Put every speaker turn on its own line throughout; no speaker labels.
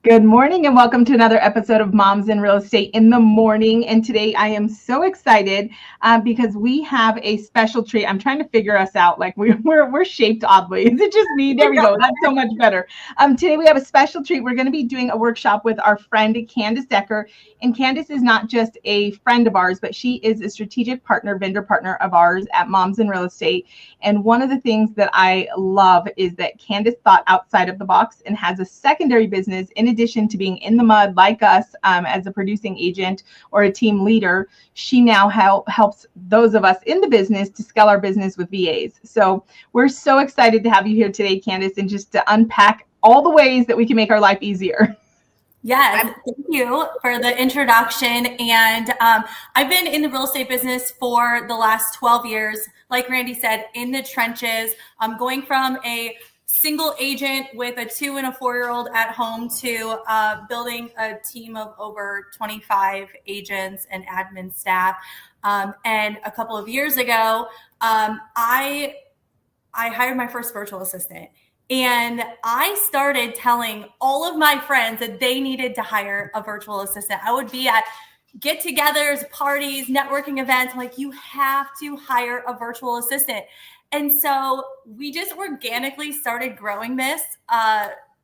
Good morning and welcome to another episode of Moms in Real Estate in the Morning. And today I am so excited because we have a special treat. I'm trying to figure us out. Like we're shaped oddly. Is it just me? There we go. That's so much better. Today we have a special treat. We're going to be doing a workshop with our friend Candace Decker. And Candace is not just a friend of ours, but she is a strategic partner, vendor partner of ours at Moms in Real Estate. And one of the things that I love is that Candace thought outside of the box and has a secondary business in addition to being in the mud like us as a producing agent or a team leader. She now helps those of us in the business to scale our business with VAs. So we're so excited to have you here today, Candace, and just to unpack all the ways that we can make our life easier.
Yes, thank you for the introduction. And I've been in the real estate business for the last 12 years. Like Randy said, in the trenches. I'm going from a single agent with a 2 and a 4-year-old at home to building a team of over 25 agents and admin staff. And a couple of years ago, I hired my first virtual assistant. And I started telling all of my friends that they needed to hire a virtual assistant. I would be at get-togethers, parties, networking events. I'm like, you have to hire a virtual assistant. And so we just organically started growing this.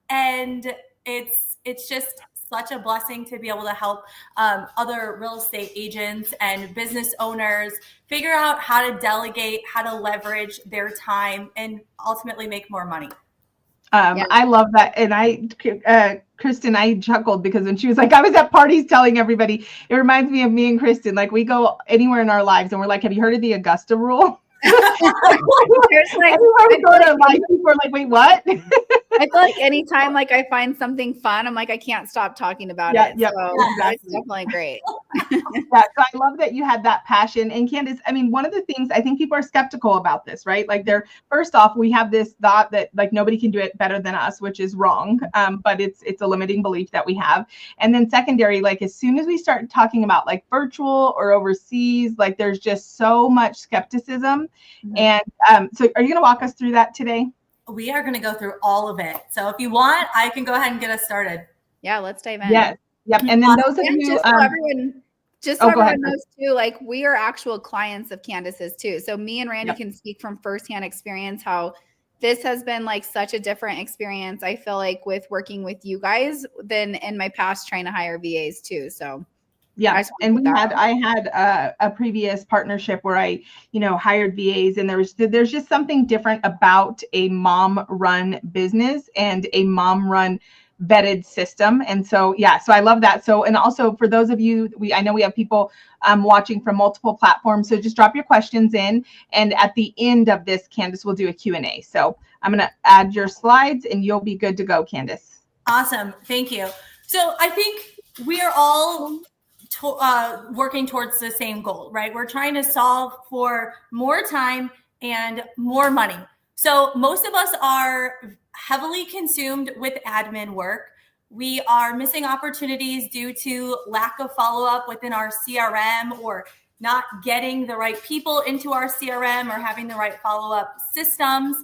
And it's just such a blessing to be able to help other real estate agents and business owners figure out how to delegate, how to leverage their time, and ultimately make more money.
I love that. And Kristen, I chuckled because when she was like, I was at parties telling everybody, it reminds me of me and Kristen. Like we go anywhere in our lives and we're like, have you heard of the Augusta rule? Everywhere we go to life, people are like, wait, what?
I feel like anytime like I find something fun, I'm like, I can't stop talking about it.
Yeah,
so
exactly.
It's definitely great.
Yeah, so I love that you had that passion. And Candace, I mean, one of the things I think people are skeptical about this, right? Like first off, we have this thought that like nobody can do it better than us, which is wrong. But it's a limiting belief that we have. And then secondary, like as soon as we start talking about like virtual or overseas, like there's just so much skepticism. Mm-hmm. And so are you going to walk us through that today?
We are going to go through all of it. So if you want, I can go ahead and get us started.
Yeah, let's dive in.
Yes. Yep. And then those of you,
just so everyone knows too, like we are actual clients of Candace's too. So me and Randy can speak from firsthand experience how this has been like such a different experience. I feel like with working with you guys than in my past trying to hire VAs too. So
yeah, and I had a previous partnership where I, hired VAs, and there's just something different about a mom-run business and a mom-run vetted system. And so, so I love that. So, and also for those of you, I know we have people watching from multiple platforms. So just drop your questions in, and at the end of this, Candace will do a Q&A. So I'm going to add your slides, and you'll be good to go, Candace.
Awesome, thank you. So I think we are all working towards the same goal, right? We're trying to solve for more time and more money. So most of us are heavily consumed with admin work. We are missing opportunities due to lack of follow-up within our CRM or not getting the right people into our CRM or having the right follow-up systems.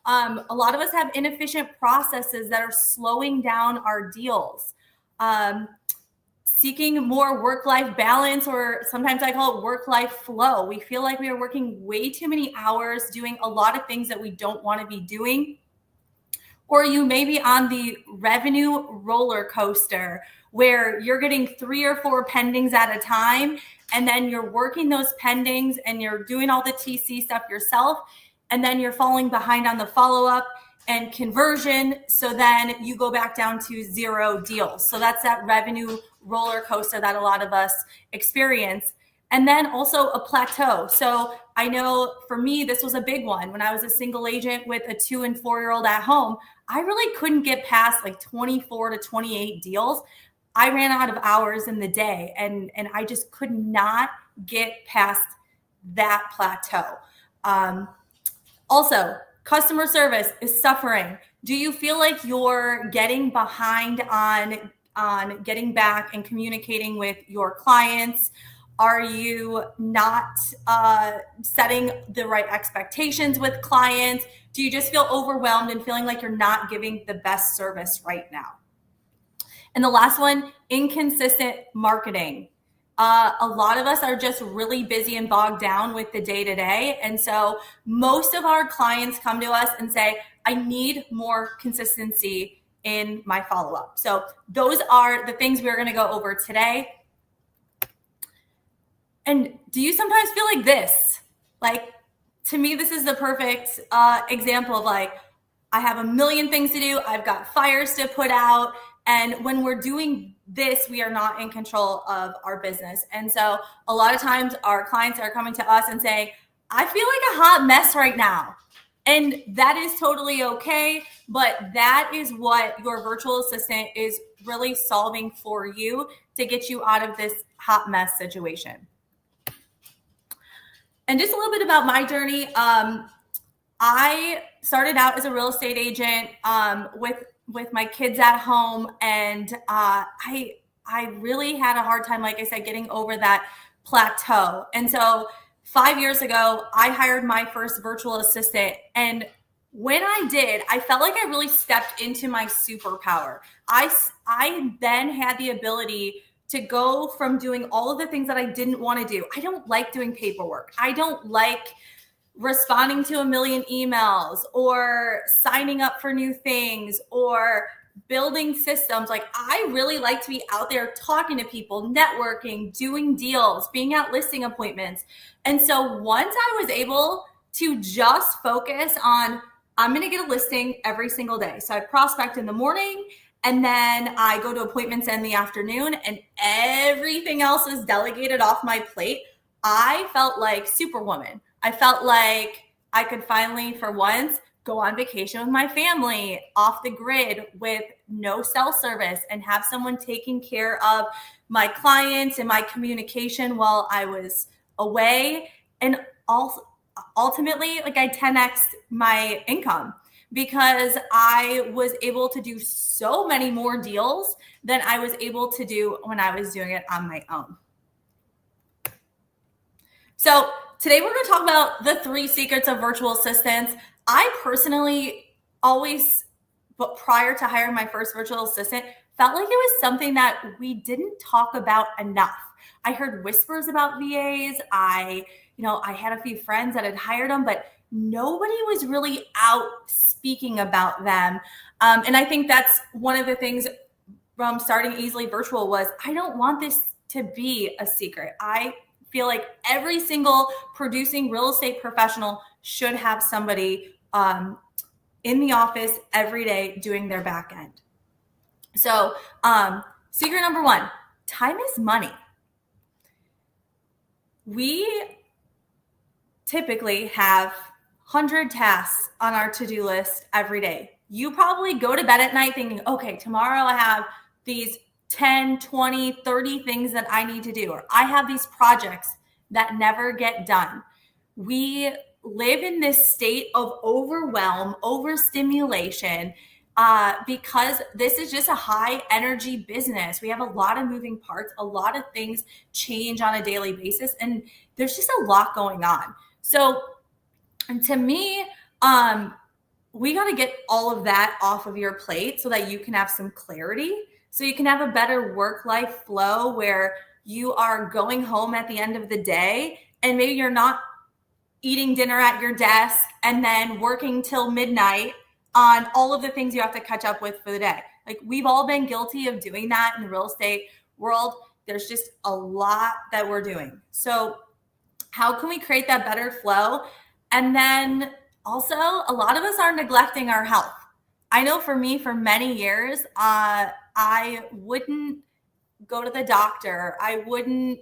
A lot of us have inefficient processes that are slowing down our deals. Seeking more work-life balance, or sometimes I call it work-life flow. We feel like we are working way too many hours doing a lot of things that we don't want to be doing. Or you may be on the revenue roller coaster where you're getting 3 or 4 pendings at a time, and then you're working those pendings and you're doing all the TC stuff yourself, and then you're falling behind on the follow-up and conversion. So then you go back down to 0 deals. So that's that revenue roller coaster that a lot of us experience. And then also a plateau. So I know for me, this was a big one. When I was a single agent with a 2 and 4-year-old at home, I really couldn't get past like 24 to 28 deals. I ran out of hours in the day, and I just could not get past that plateau. Also, customer service is suffering. Do you feel like you're getting behind on getting back and communicating with your clients? Are you not setting the right expectations with clients? Do you just feel overwhelmed and feeling like you're not giving the best service right now? And the last one, inconsistent marketing. A lot of us are just really busy and bogged down with the day-to-day. And so most of our clients come to us and say, I need more consistency in my follow-up. So those are the things we're going to go over today. And do you sometimes feel like this? Like, to me, this is the perfect example of like, I have a million things to do. I've got fires to put out. And when we're doing this, we are not in control of our business. And so a lot of times our clients are coming to us and saying, I feel like a hot mess right now. And that is totally okay. But that is what your virtual assistant is really solving for you to get you out of this hot mess situation. And just a little bit about my journey. I started out as a real estate agent with my kids at home, and I really had a hard time, like I said, getting over that plateau. And so 5 years ago, I hired my first virtual assistant, and when I did, I felt like I really stepped into my superpower. I then had the ability to go from doing all of the things that I didn't want to do. I don't like doing paperwork. I don't like responding to a million emails or signing up for new things or building systems. Like, I really like to be out there talking to people, networking, doing deals, being at listing appointments. And so once I was able to just focus on, I'm going to get a listing every single day. So I prospect in the morning, and then I go to appointments in the afternoon, and everything else is delegated off my plate. I felt like Superwoman. I felt like I could finally, for once, go on vacation with my family, off the grid with no cell service, and have someone taking care of my clients and my communication while I was away. And also, ultimately, like, I 10x'd my income because I was able to do so many more deals than I was able to do when I was doing it on my own. So today we're going to talk about the 3 secrets of virtual assistants. I personally always, but prior to hiring my first virtual assistant, felt like it was something that we didn't talk about enough. I heard whispers about VAs. I had a few friends that had hired them, but nobody was really out speaking about them. And I think that's one of the things from starting Easily Virtual was, I don't want this to be a secret. I feel like every single producing real estate professional should have somebody in the office every day doing their back end. So secret number 1, time is money. We typically have 100 tasks on our to-do list every day. You probably go to bed at night thinking, okay, tomorrow I have these 10, 20, 30 things that I need to do, or I have these projects that never get done. We live in this state of overwhelm, overstimulation, because this is just a high energy business. We have a lot of moving parts, a lot of things change on a daily basis, and there's just a lot going on. So, and to me, we got to get all of that off of your plate so that you can have some clarity, so you can have a better work-life flow where you are going home at the end of the day and maybe you're not eating dinner at your desk and then working till midnight on all of the things you have to catch up with for the day. Like, we've all been guilty of doing that in the real estate world. There's just a lot that we're doing. So how can we create that better flow? And then also, a lot of us are neglecting our health. I know for me, for many years, I wouldn't go to the doctor. I wouldn't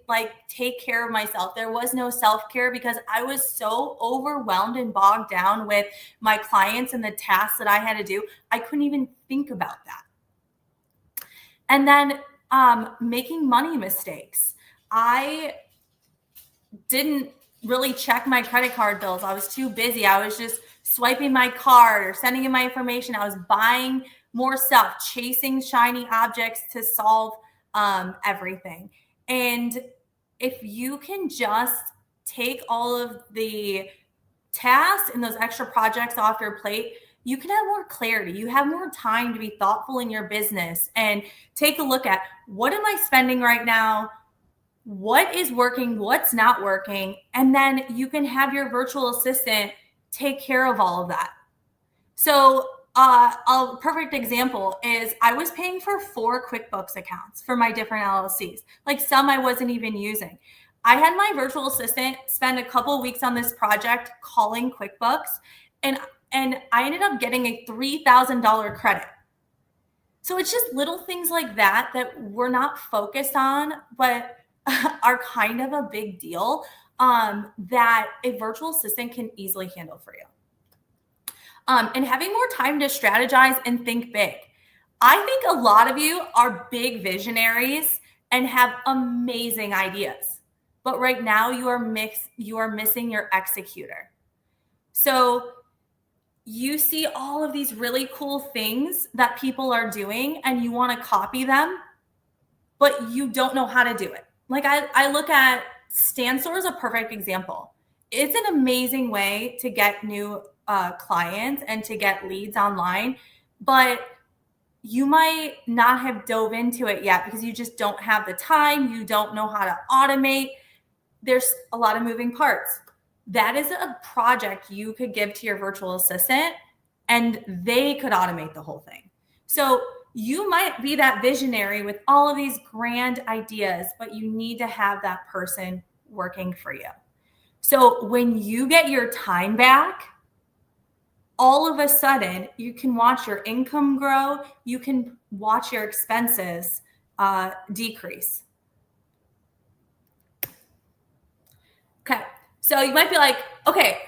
take care of myself. There was no self-care because I was so overwhelmed and bogged down with my clients and the tasks that I had to do. I couldn't even think about that. And then making money mistakes. I didn't really check my credit card bills. I was too busy. I was just swiping my card or sending in my information. I was buying more stuff, chasing shiny objects to solve everything. And if you can just take all of the tasks and those extra projects off your plate, you can have more clarity. You have more time to be thoughtful in your business and take a look at, what am I spending right now? What is working? What's not working? And then you can have your virtual assistant take care of all of that. So a perfect example is I was paying for 4 QuickBooks accounts for my different LLCs. Like some I wasn't even using. I had my virtual assistant spend a couple of weeks on this project calling QuickBooks, and I ended up getting a $3,000 credit. So it's just little things like that we're not focused on, but are kind of a big deal, that a virtual assistant can easily handle for you. And having more time to strategize and think big. I think a lot of you are big visionaries and have amazing ideas, but right now you are missing your executor. So you see all of these really cool things that people are doing and you want to copy them, but you don't know how to do it. Like I look at StanStore as a perfect example. It's an amazing way to get new clients and to get leads online, but you might not have dove into it yet because you just don't have the time. You don't know how to automate. There's a lot of moving parts. That is a project you could give to your virtual assistant and they could automate the whole thing. So you might be that visionary with all of these grand ideas, but you need to have that person working for you. So when you get your time back, all of a sudden you can watch your income grow. You can watch your expenses decrease. Okay. So you might be like, okay,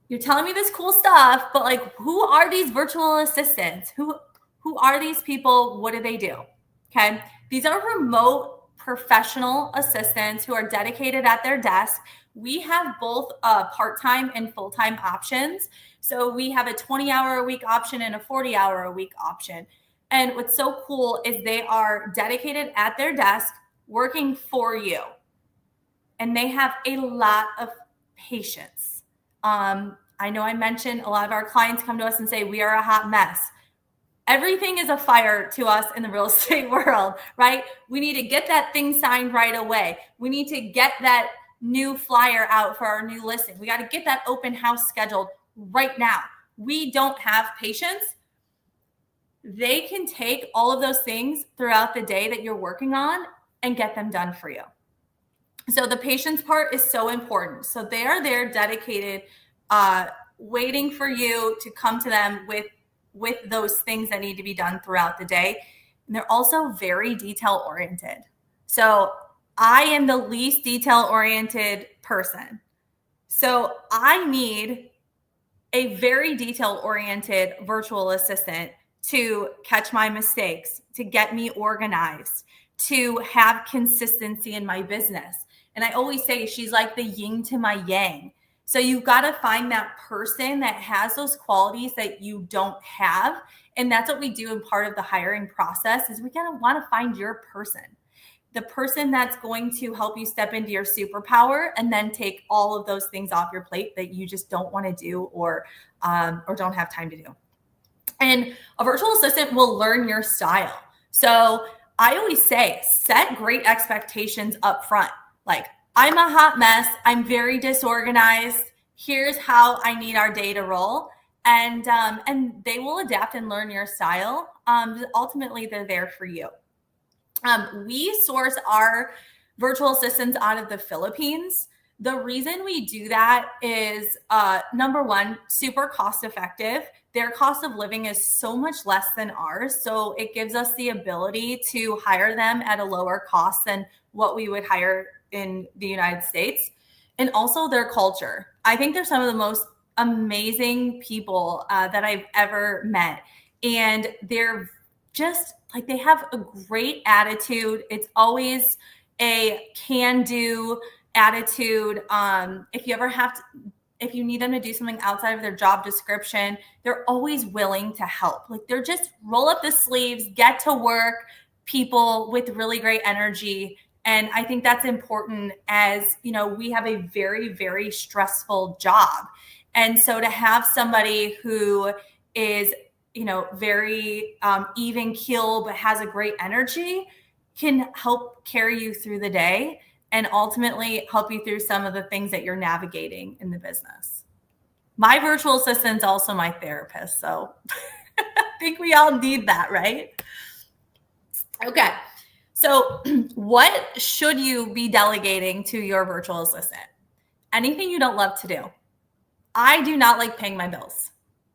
you're telling me this cool stuff, but like, who are these virtual assistants? Who are these people? What do they do? Okay. These are remote professional assistants who are dedicated at their desk. We have both part-time and full-time options. So we have a 20-hour-a-week option and a 40-hour-a-week option. And what's so cool is they are dedicated at their desk working for you. And they have a lot of patience. I know I mentioned a lot of our clients come to us and say, we are a hot mess. Everything is a fire to us in the real estate world, right? We need to get that thing signed right away. We need to get that new flyer out for our new listing. We got to get that open house scheduled right now. We don't have patience. They can take all of those things throughout the day that you're working on and get them done for you. So the patience part is so important. So they are there dedicated, waiting for you to come to them with those things that need to be done throughout the day. And they're also very detail oriented. So I am the least detail oriented person. So I need a very detail oriented virtual assistant to catch my mistakes, to get me organized, to have consistency in my business. And I always say she's like the yin to my yang. So you've got to find that person that has those qualities that you don't have. And that's what we do in part of the hiring process is we kind of want to find your person, the person that's going to help you step into your superpower and then take all of those things off your plate that you just don't want to do or don't have time to do. And a virtual assistant will learn your style. So I always say, set great expectations up front. Like, I'm a hot mess. I'm very disorganized. Here's how I need our day to roll. And they will adapt and learn your style. Ultimately, they're there for you. We source our virtual assistants out of the Philippines. The reason we do that is, number one, super cost effective. Their cost of living is so much less than ours. So it gives us the ability to hire them at a lower cost than what we would hire in the United States. And also their culture. I think they're some of the most amazing people that I've ever met. And they're just like, they have a great attitude. It's always a can-do attitude. If you need them to do something outside of their job description, they're always willing to help. Like, they're just roll up the sleeves, get to work, people with really great energy. And I think that's important as, you know, we have a very, very stressful job. And so to have somebody who is, very even keel, but has a great energy, can help carry you through the day and ultimately help you through some of the things that you're navigating in the business. My virtual assistant's also my therapist, so I think we all need that, right? Okay, so what should you be delegating to your virtual assistant? Anything you don't love to do. I do not like paying my bills.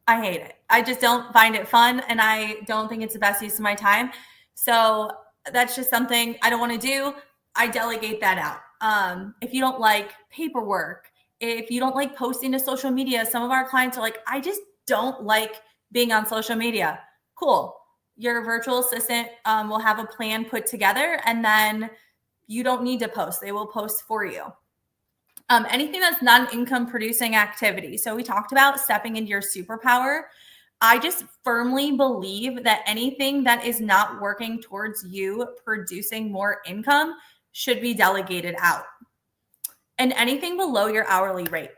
I hate it. I just don't find it fun, and I don't think it's the best use of my time. So that's just something I don't want to do. I delegate that out. If you don't like paperwork, if you don't like posting to social media, some of our clients are like, I just don't like being on social media. Cool. Your virtual assistant will have a plan put together, and then you don't need to post. They will post for you. Anything that's not an income producing activity. So we talked about stepping into your superpower. I just firmly believe that anything that is not working towards you producing more income should be delegated out. And anything below your hourly rate.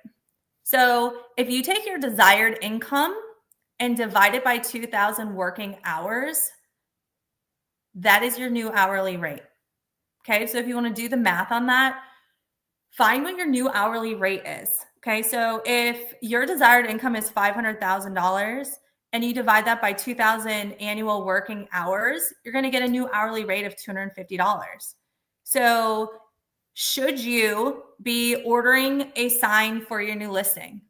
So if you take your desired income and divide it by 2,000 working hours, that is your new hourly rate. Okay, so if you want to do the math on that, find what your new hourly rate is. Okay, so if your desired income is $500,000 and you divide that by 2,000 annual working hours, you're going to get a new hourly rate of $250. So should you be ordering a sign for your new listing?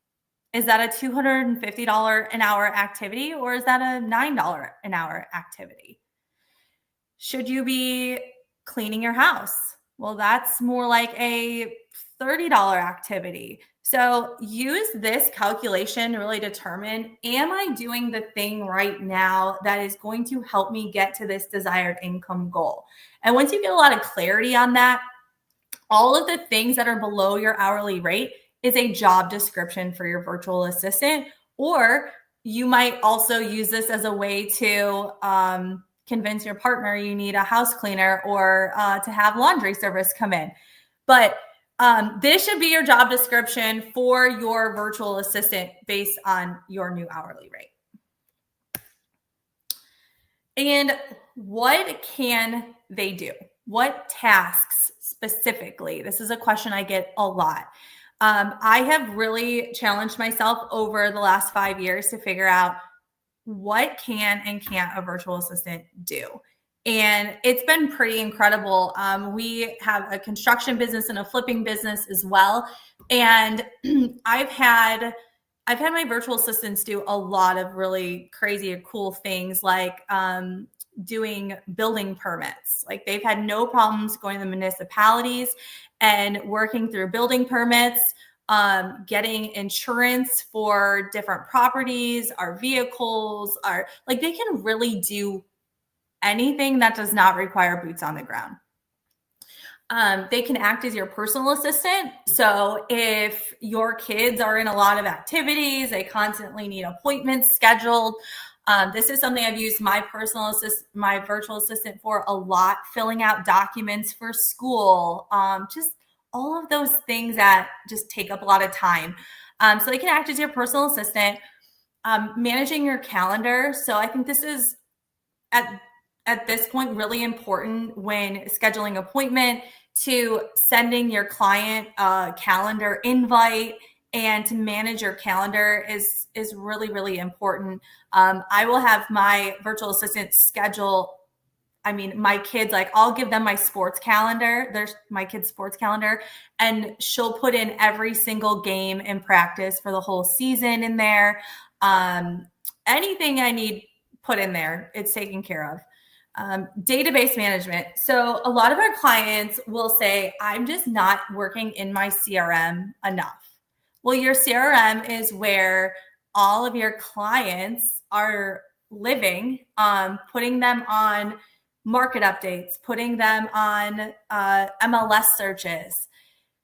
Is that a $250 an hour activity, or is that a $9 an hour activity? Should you be cleaning your house? Well, that's more like a $30 activity. So use this calculation to really determine, am I doing the thing right now that is going to help me get to this desired income goal? And once you get a lot of clarity on that, all of the things that are below your hourly rate is a job description for your virtual assistant, or you might also use this as a way to convince your partner you need a house cleaner or to have laundry service come in. But this should be your job description for your virtual assistant based on your new hourly rate. And what can they do? What tasks specifically? This is a question I get a lot. I have really challenged myself over the last 5 years to figure out what can and can't a virtual assistant do. And it's been pretty incredible. We have a construction business and a flipping business as well. And I've had my virtual assistants do a lot of really crazy or cool things, like doing building permits. Like, they've had no problems going to the municipalities and working through building permits, getting insurance for different properties, our vehicles, like, they can really do anything that does not require boots on the ground. They can act as your personal assistant. So if your kids are in a lot of activities, they constantly need appointments scheduled. This is something I've used my virtual assistant for a lot, filling out documents for school, just all of those things that just take up a lot of time. So they can act as your personal assistant, managing your calendar. So I think this is at this point really important when scheduling appointment, to sending your client a calendar invite, and to manage your calendar is really, really important. I will have my virtual assistant schedule, my kids, like, I'll give them my sports calendar. There's my kids' sports calendar, and she'll put in every single game and practice for the whole season in there. Anything I need put in there, it's taken care of. Database management. So a lot of our clients will say, I'm just not working in my CRM enough. Well, your CRM is where all of your clients are living, putting them on market updates, putting them on MLS searches,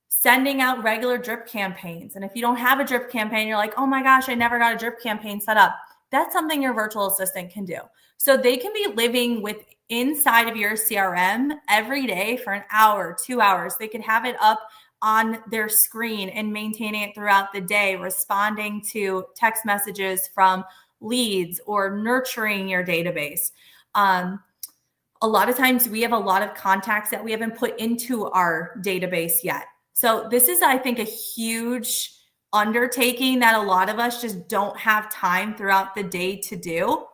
sending out regular drip campaigns. And if you don't have a drip campaign, you're like, oh my gosh, I never got a drip campaign set up. That's something your virtual assistant can do. So they can be living inside of your CRM every day for an hour, 2 hours. They can have it up on their screen and maintaining it throughout the day, responding to text messages from leads or nurturing your database. A lot of times we have a lot of contacts that we haven't put into our database yet. So this is, I think, a huge undertaking that a lot of us just don't have time throughout the day to do.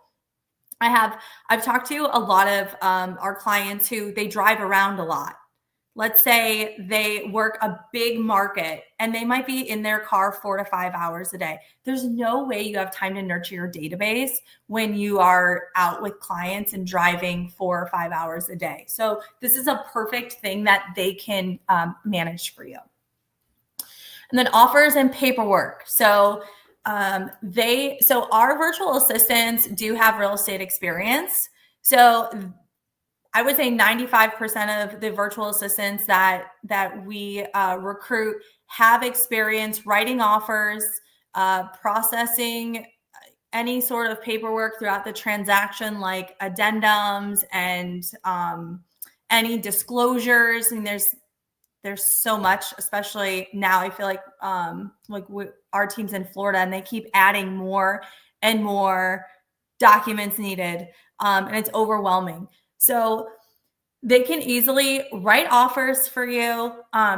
I've talked to a lot of our clients who they drive around a lot. Let's say they work a big market and they might be in their car 4 to 5 hours a day. There's no way you have time to nurture your database when you are out with clients and driving 4 or 5 hours a day. So this is a perfect thing that they can manage for you. And then offers and paperwork. So our virtual assistants do have real estate experience. So I would say 95% of the virtual assistants that we recruit have experience writing offers, processing any sort of paperwork throughout the transaction, like addendums and any disclosures. And there's so much, especially now. I feel like our team's in Florida and they keep adding more and more documents needed, and it's overwhelming. So they can easily write offers for you,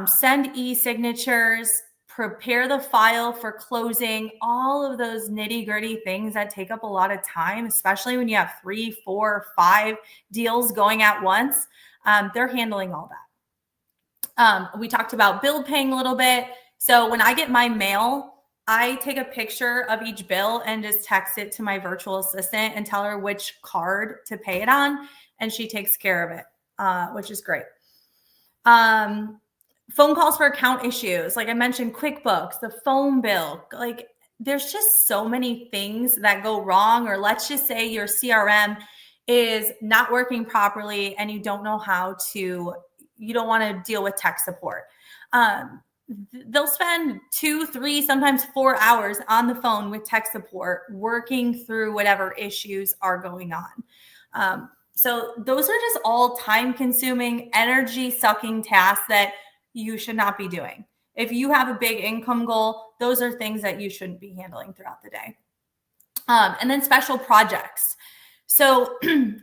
send e-signatures, prepare the file for closing, all of those nitty-gritty things that take up a lot of time, especially when you have 3, 4, 5 deals going at once. They're handling all that. We talked about bill paying a little bit. So when I get my mail, I take a picture of each bill and just text it to my virtual assistant and tell her which card to pay it on. And she takes care of it, which is great. Phone calls for account issues. Like I mentioned, QuickBooks, the phone bill, like there's just so many things that go wrong. Or let's just say your CRM is not working properly and you don't know you don't want to deal with tech support. They'll spend 2, 3, sometimes 4 hours on the phone with tech support, working through whatever issues are going on. So those are just all time-consuming, energy-sucking tasks that you should not be doing. If you have a big income goal, those are things that you shouldn't be handling throughout the day. And then special projects. So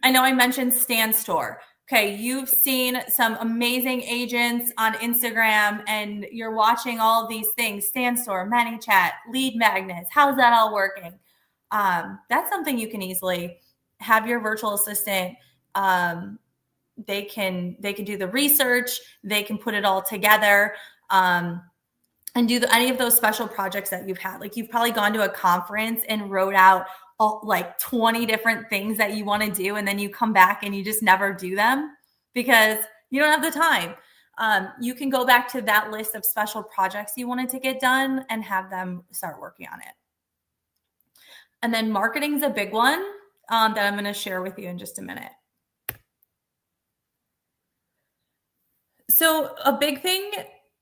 I know I mentioned Stand Store. Okay, you've seen some amazing agents on Instagram and you're watching all of these things, Stand Store, ManyChat, lead magnets. How's that all working? That's something you can easily have your virtual assistant. They can do the research, they can put it all together, and do any of those special projects that you've had. Like you've probably gone to a conference and wrote out like 20 different things that you want to do. And then you come back and you just never do them because you don't have the time. You can go back to that list of special projects you wanted to get done and have them start working on it. And then marketing is a big one that I'm going to share with you in just a minute. So a big thing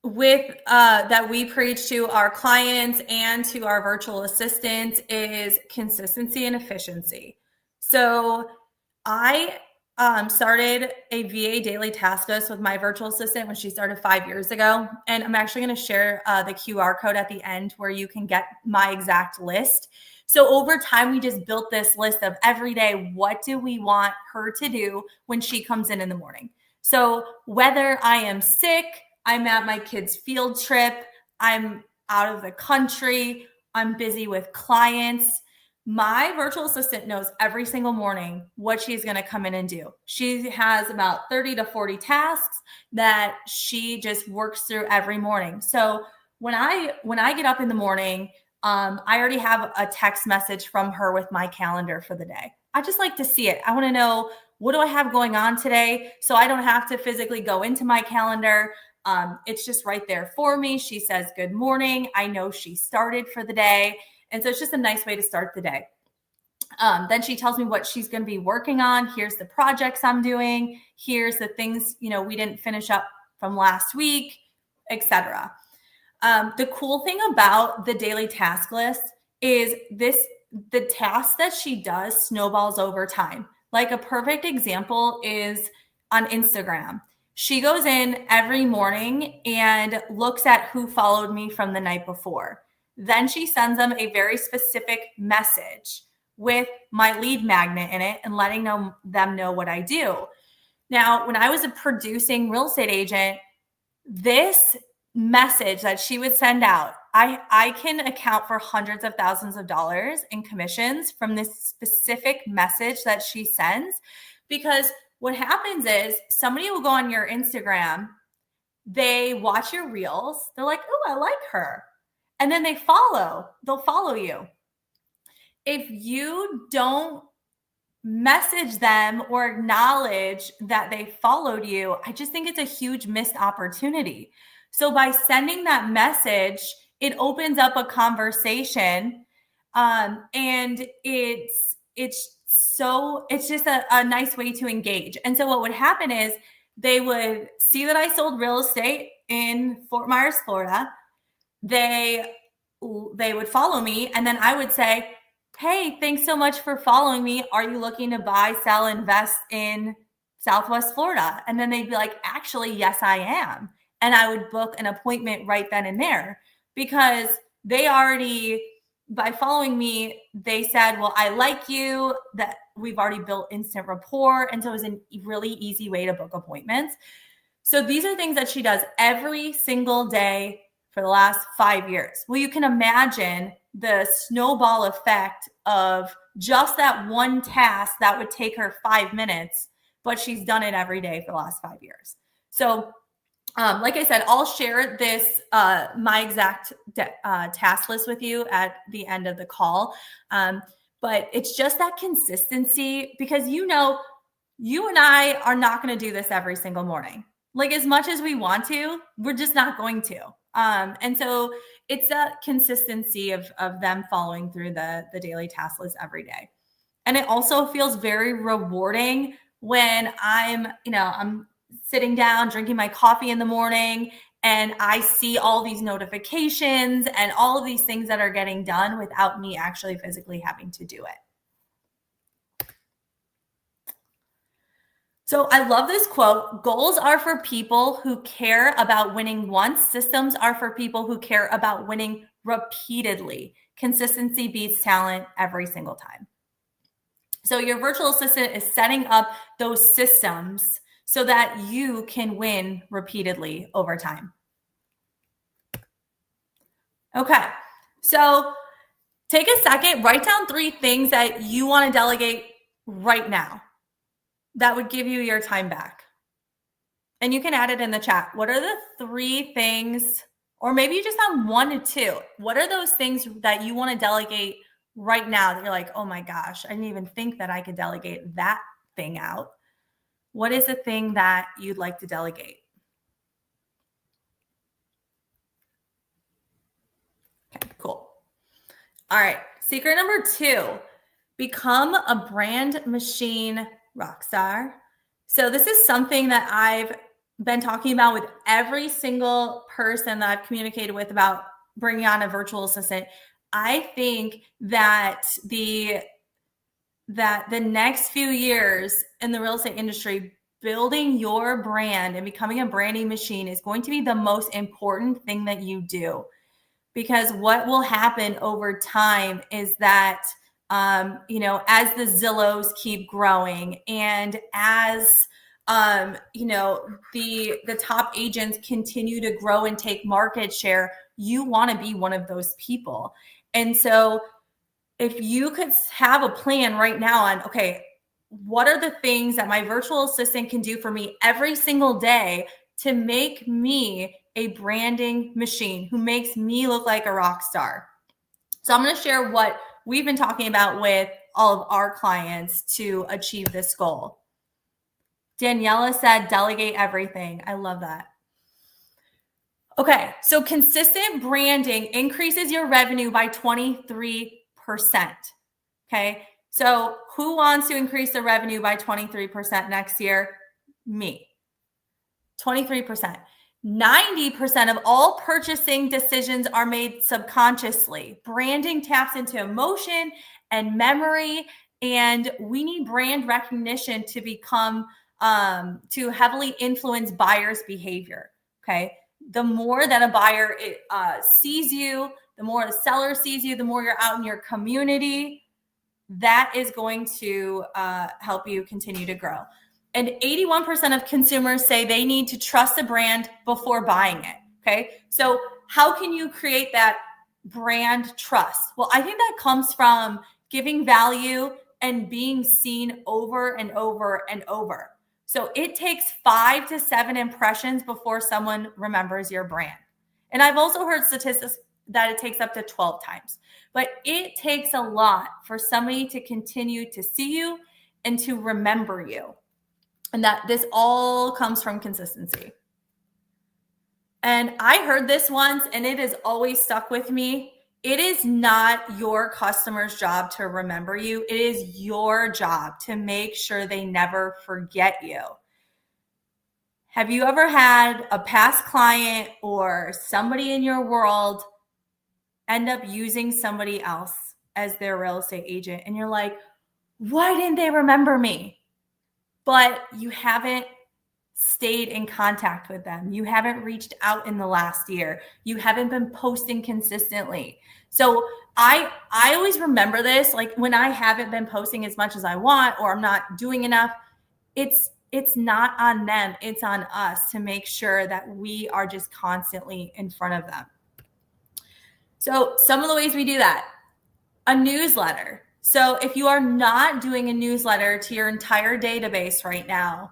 with that we preach to our clients and to our virtual assistants is consistency and efficiency. So I started a VA daily task list with my virtual assistant when she started 5 years ago. And I'm actually going to share the QR code at the end where you can get my exact list. So over time, we just built this list of every day, what do we want her to do when she comes in the morning? So whether I am sick, I'm at my kid's field trip, I'm out of the country, I'm busy with clients, my virtual assistant knows every single morning what she's going to come in and do. She has about 30 to 40 tasks that she just works through every morning. So when I get up in the morning, I already have a text message from her with my calendar for the day. I just like to see it. I want to know, what do I have going on today? So I don't have to physically go into my calendar. It's just right there for me. She says, good morning. I know she started for the day. And so it's just a nice way to start the day. Then she tells me what she's going to be working on. Here's the projects I'm doing. Here's the things, we didn't finish up from last week, etc. The cool thing about the daily task list is the tasks that she does snowballs over time. Like a perfect example is on Instagram. She goes in every morning and looks at who followed me from the night before. Then she sends them a very specific message with my lead magnet in it and letting them know what I do. Now, when I was a producing real estate agent, this message that she would send out, I can account for hundreds of thousands of dollars in commissions from this specific message that she sends. Because what happens is somebody will go on your Instagram, they watch your reels, they're like, oh, I like her. And then they'll follow you. If you don't message them or acknowledge that they followed you, I just think it's a huge missed opportunity. So by sending that message, it opens up a conversation, and it's just a nice way to engage. And so what would happen is they would see that I sold real estate in Fort Myers, Florida. They would follow me, and then I would say, hey, thanks so much for following me. Are you looking to buy, sell, invest in Southwest Florida? And then they'd be like, actually, yes, I am. And I would book an appointment right then and there, because they already, by following me, they said, well, I like you, that we've already built instant rapport. And so it was a really easy way to book appointments. So these are things that she does every single day for the last 5 years. Well, you can imagine the snowball effect of just that one task that would take her 5 minutes, but she's done it every day for the last 5 years. So like I said, I'll share this, my exact task list with you at the end of the call. But it's just that consistency, because you and I are not going to do this every single morning. Like, as much as we want to, we're just not going to. And so it's that consistency of them following through the daily task list every day. And it also feels very rewarding when I'm sitting down, drinking my coffee in the morning, and I see all these notifications and all of these things that are getting done without me actually physically having to do it. So I love this quote: goals are for people who care about winning once. Systems are for people who care about winning repeatedly. Consistency beats talent every single time. So your virtual assistant is setting up those systems so that you can win repeatedly over time. Okay, so take a second, write down 3 things that you want to delegate right now that would give you your time back. And you can add it in the chat. What are the 3 things, or maybe you just have 1 to 2. What are those things that you want to delegate right now that you're like, oh my gosh, I didn't even think that I could delegate that thing out? What is the thing that you'd like to delegate? Okay, cool. All right. Secret number 2, become a brand machine rock star. So this is something that I've been talking about with every single person that I've communicated with about bringing on a virtual assistant. I think that the next few years in the real estate industry, building your brand and becoming a branding machine is going to be the most important thing that you do. Because what will happen over time is that, as the Zillows keep growing, and as, the top agents continue to grow and take market share, you want to be one of those people. And so if you could have a plan right now on, okay, what are the things that my virtual assistant can do for me every single day to make me a branding machine, who makes me look like a rock star? So I'm going to share what we've been talking about with all of our clients to achieve this goal. Daniela said, delegate everything. I love that. Okay, so consistent branding increases your revenue by 23%. Okay, so who wants to increase their revenue by 23% next year? Me. 23%. 90% of all purchasing decisions are made subconsciously. Branding taps into emotion and memory, and we need brand recognition to become, to heavily influence buyers' behavior. Okay, the more that a buyer sees you, the more the seller sees you, the more you're out in your community, that is going to help you continue to grow. And 81% of consumers say they need to trust a brand before buying it. Okay. So how can you create that brand trust? Well, I think that comes from giving value and being seen over and over and over. So it takes 5 to 7 impressions before someone remembers your brand. And I've also heard statistics that it takes up to 12 times. But it takes a lot for somebody to continue to see you and to remember you. And that this all comes from consistency. And I heard this once, and it has always stuck with me. It is not your customer's job to remember you. It is your job to make sure they never forget you. Have you ever had a past client or somebody in your world end up using somebody else as their real estate agent? And you're like, why didn't they remember me? But you haven't stayed in contact with them. You haven't reached out in the last year. You haven't been posting consistently. So I always remember this, like when I haven't been posting as much as I want, or I'm not doing enough, it's not on them. It's on us to make sure that we are just constantly in front of them. So some of the ways we do that, a newsletter. So if you are not doing a newsletter to your entire database right now,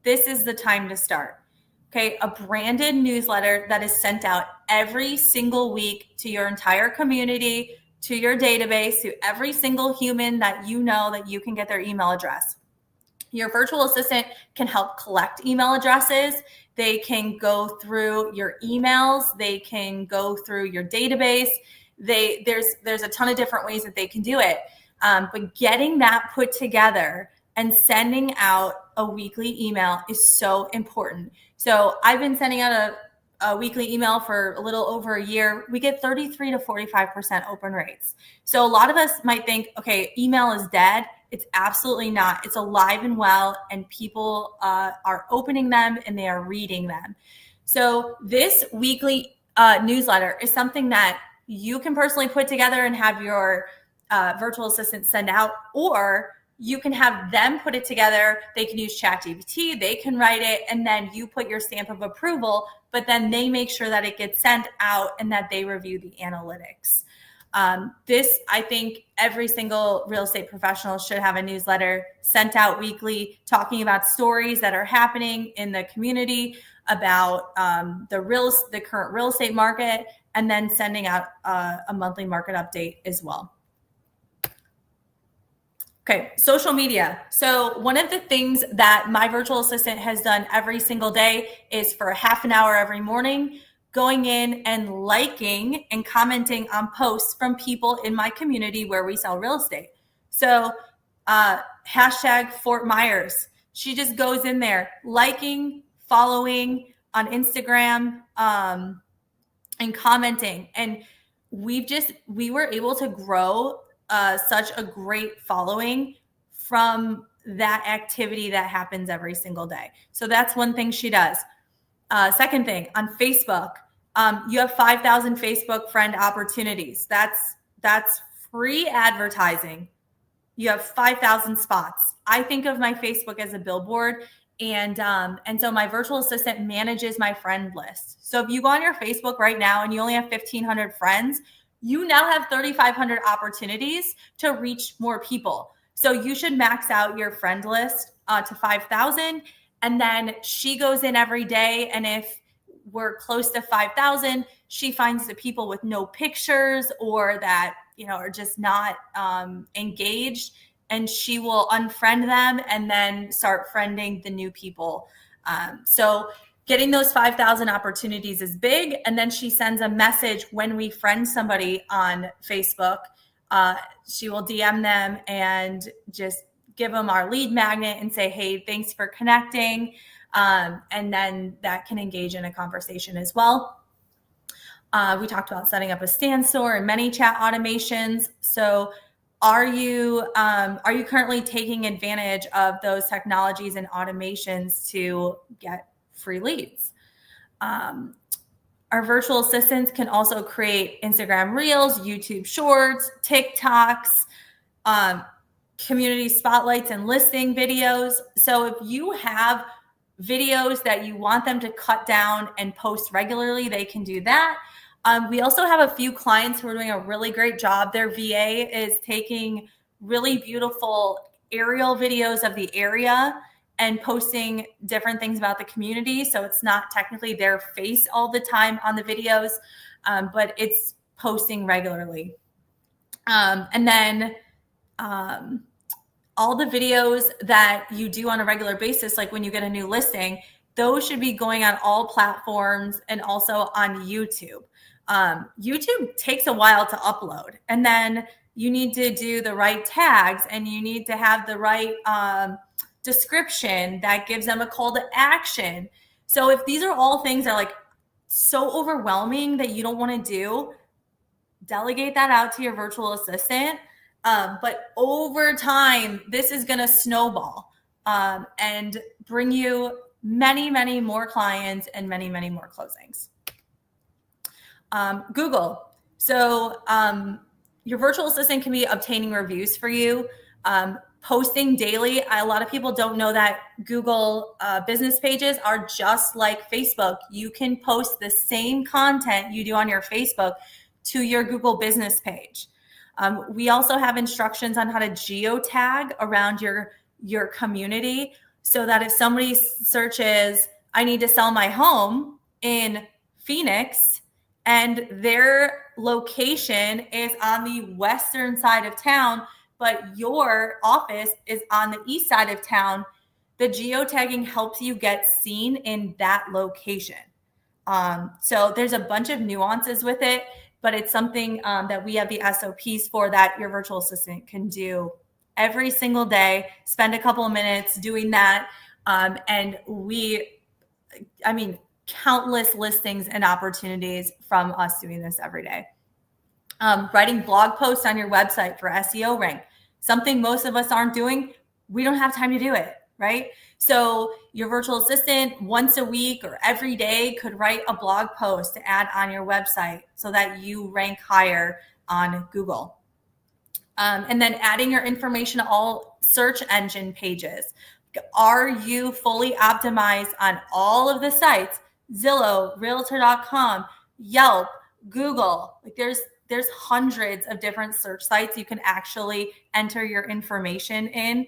this is the time to start. Okay, a branded newsletter that is sent out every single week to your entire community, to your database, to every single human that you know that you can get their email address. Your virtual assistant can help collect email addresses. They can go through your emails. They can go through your database. There's a ton of different ways that they can do it. But getting that put together and sending out a weekly email is so important. So I've been sending out a weekly email for a little over a year. We get 33 to 45% open rates. So a lot of us might think, okay, email is dead. It's absolutely not. It's alive and well, and people are opening them and they are reading them. So this weekly newsletter is something that you can personally put together and have your virtual assistant send out, or you can have them put it together. They can use ChatGPT, they can write it, and then you put your stamp of approval, but then they make sure that it gets sent out and that they review the analytics. I think every single real estate professional should have a newsletter sent out weekly, talking about stories that are happening in the community, about the current real estate market, and then sending out a monthly market update as well. Okay, social media. So one of the things that my virtual assistant has done every single day is for a half an hour every morning, going in and liking and commenting on posts from people in my community where we sell real estate. So hashtag Fort Myers. She just goes in there, liking, following on Instagram, and commenting. And we were able to grow such a great following from that activity that happens every single day. So that's one thing she does. Second thing, on Facebook, you have 5,000 Facebook friend opportunities. That's free advertising. You have 5,000 spots. I think of my Facebook as a billboard, and so my virtual assistant manages my friend list. So if you go on your Facebook right now and you only have 1,500 friends, you now have 3,500 opportunities to reach more people. So you should max out your friend list to 5,000. And then she goes in every day. And if we're close to 5,000, she finds the people with no pictures or that, are just not engaged. And she will unfriend them and then start friending the new people. So getting those 5,000 opportunities is big. And then she sends a message when we friend somebody on Facebook. She will DM them and just give them our lead magnet and say, hey, thanks for connecting. And then that can engage in a conversation as well. We talked about setting up a stand store and many chat automations. So are you currently taking advantage of those technologies and automations to get free leads? Our virtual assistants can also create Instagram Reels, YouTube Shorts, TikToks, community spotlights and listing videos. So if you have videos that you want them to cut down and post regularly, they can do that. We also have a few clients who are doing a really great job. Their VA is taking really beautiful aerial videos of the area and posting different things about the community. So it's not technically their face all the time on the videos, but it's posting regularly. And then all the videos that you do on a regular basis, like when you get a new listing, those should be going on all platforms and also on YouTube. YouTube takes a while to upload, and then you need to do the right tags, and you need to have the right description that gives them a call to action. So if these are all things that are like so overwhelming that you don't want to do, delegate that out to your virtual assistant. But over time, this is going to snowball and bring you many, many more clients and many, many more closings. Google. So your virtual assistant can be obtaining reviews for you, posting daily. A lot of people don't know that Google business pages are just like Facebook. You can post the same content you do on your Facebook to your Google business page. We also have instructions on how to geotag around your community, so that if somebody searches, I need to sell my home in Phoenix, and their location is on the western side of town, but your office is on the east side of town, the geotagging helps you get seen in that location. So there's a bunch of nuances with it, but it's something that we have the SOPs for that your virtual assistant can do every single day. Spend a couple of minutes doing that. And countless listings and opportunities from us doing this every day. Writing blog posts on your website for SEO rank, something most of us aren't doing. We don't have time to do it, right? So your virtual assistant once a week or every day could write a blog post to add on your website so that you rank higher on Google. And then adding your information to all search engine pages. Are you fully optimized on all of the sites? Zillow, Realtor.com, Yelp, Google. Like there's hundreds of different search sites you can actually enter your information in.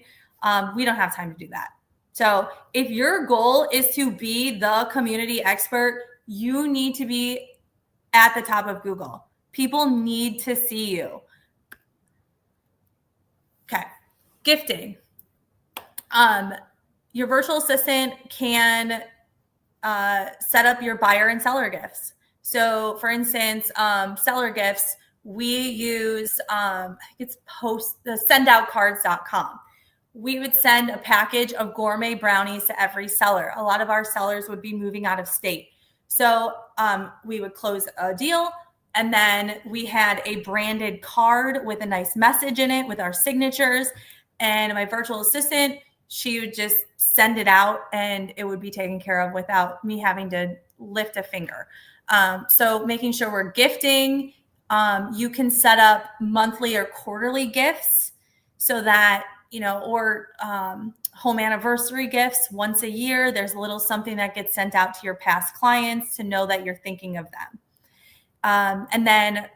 We don't have time to do that. So if your goal is to be the community expert, you need to be at the top of Google. People need to see you. Okay, gifting. Your virtual assistant can set up your buyer and seller gifts. So for instance, seller gifts, we use, it's sendoutcards.com. We would send a package of gourmet brownies to every seller. A lot of our sellers would be moving out of state. So we would close a deal, and then we had a branded card with a nice message in it with our signatures. And my virtual assistant, she would just send it out and it would be taken care of without me having to lift a finger. So making sure we're gifting. You can set up monthly or quarterly gifts so that, or home anniversary gifts once a year. There's a little something that gets sent out to your past clients to know that you're thinking of them. And then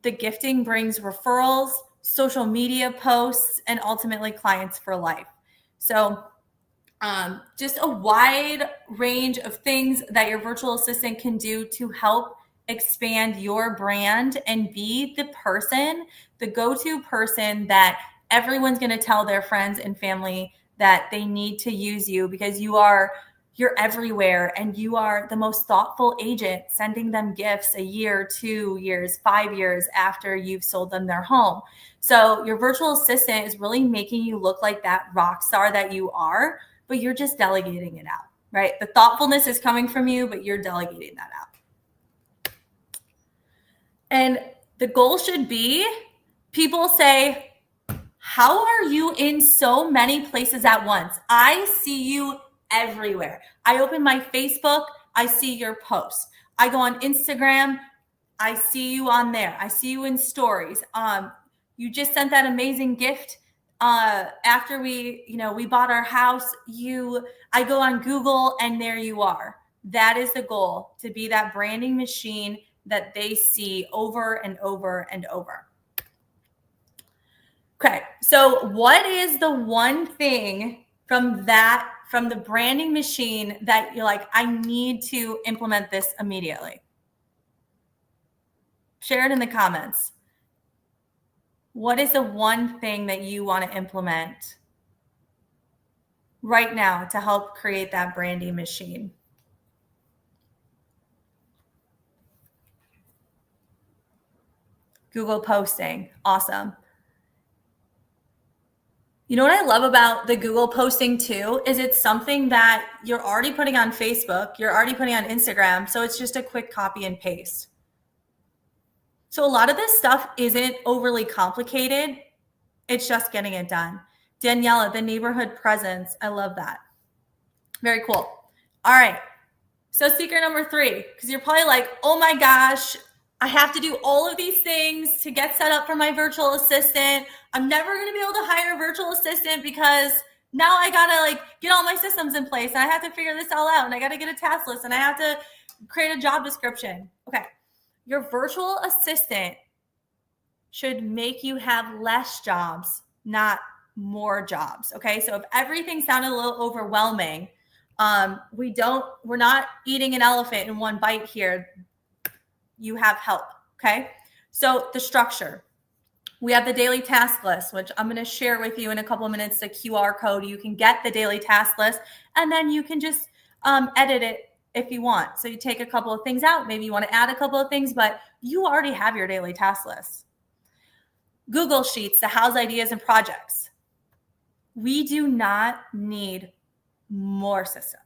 the gifting brings referrals, social media posts, and ultimately clients for life. So just a wide range of things that your virtual assistant can do to help expand your brand and be the person, the go-to person that everyone's going to tell their friends and family that they need to use you, because you're everywhere and you are the most thoughtful agent, sending them gifts a year, 2 years, 5 years after you've sold them their home. So your virtual assistant is really making you look like that rock star that you are, but you're just delegating it out, right? The thoughtfulness is coming from you, but you're delegating that out. And the goal should be, people say, how are you in so many places at once? I see you everywhere. I open my Facebook, I see your posts. I go on Instagram, I see you on there. I see you in stories. You just sent that amazing gift after we bought our house. I go on Google and there you are. That is the goal, to be that branding machine that they see over and over and over. Okay, so what is the one thing from the branding machine that you're like, I need to implement this immediately? Share it in the comments. What is the one thing that you want to implement right now to help create that branding machine? Google posting. Awesome. You know what I love about the Google posting too is it's something that you're already putting on Facebook, you're already putting on Instagram, so it's just a quick copy and paste. So a lot of this stuff isn't overly complicated. It's just getting it done. Daniela, the neighborhood presence. I love that. Very cool. All right. So secret number 3, because you're probably like, oh my gosh, I have to do all of these things to get set up for my virtual assistant. I'm never going to be able to hire a virtual assistant because now I got to get all my systems in place and I have to figure this all out and I got to get a task list and I have to create a job description. Okay. Your virtual assistant should make you have less jobs, not more jobs. Okay. So if everything sounded a little overwhelming, we're not eating an elephant in one bite here. You have help. Okay. So the structure, we have the daily task list, which I'm going to share with you in a couple of minutes, the QR code. You can get the daily task list and then you can just edit it if you want. So you take a couple of things out, maybe you want to add a couple of things, but you already have your daily task list. Google Sheets, the house ideas and projects. We do not need more systems.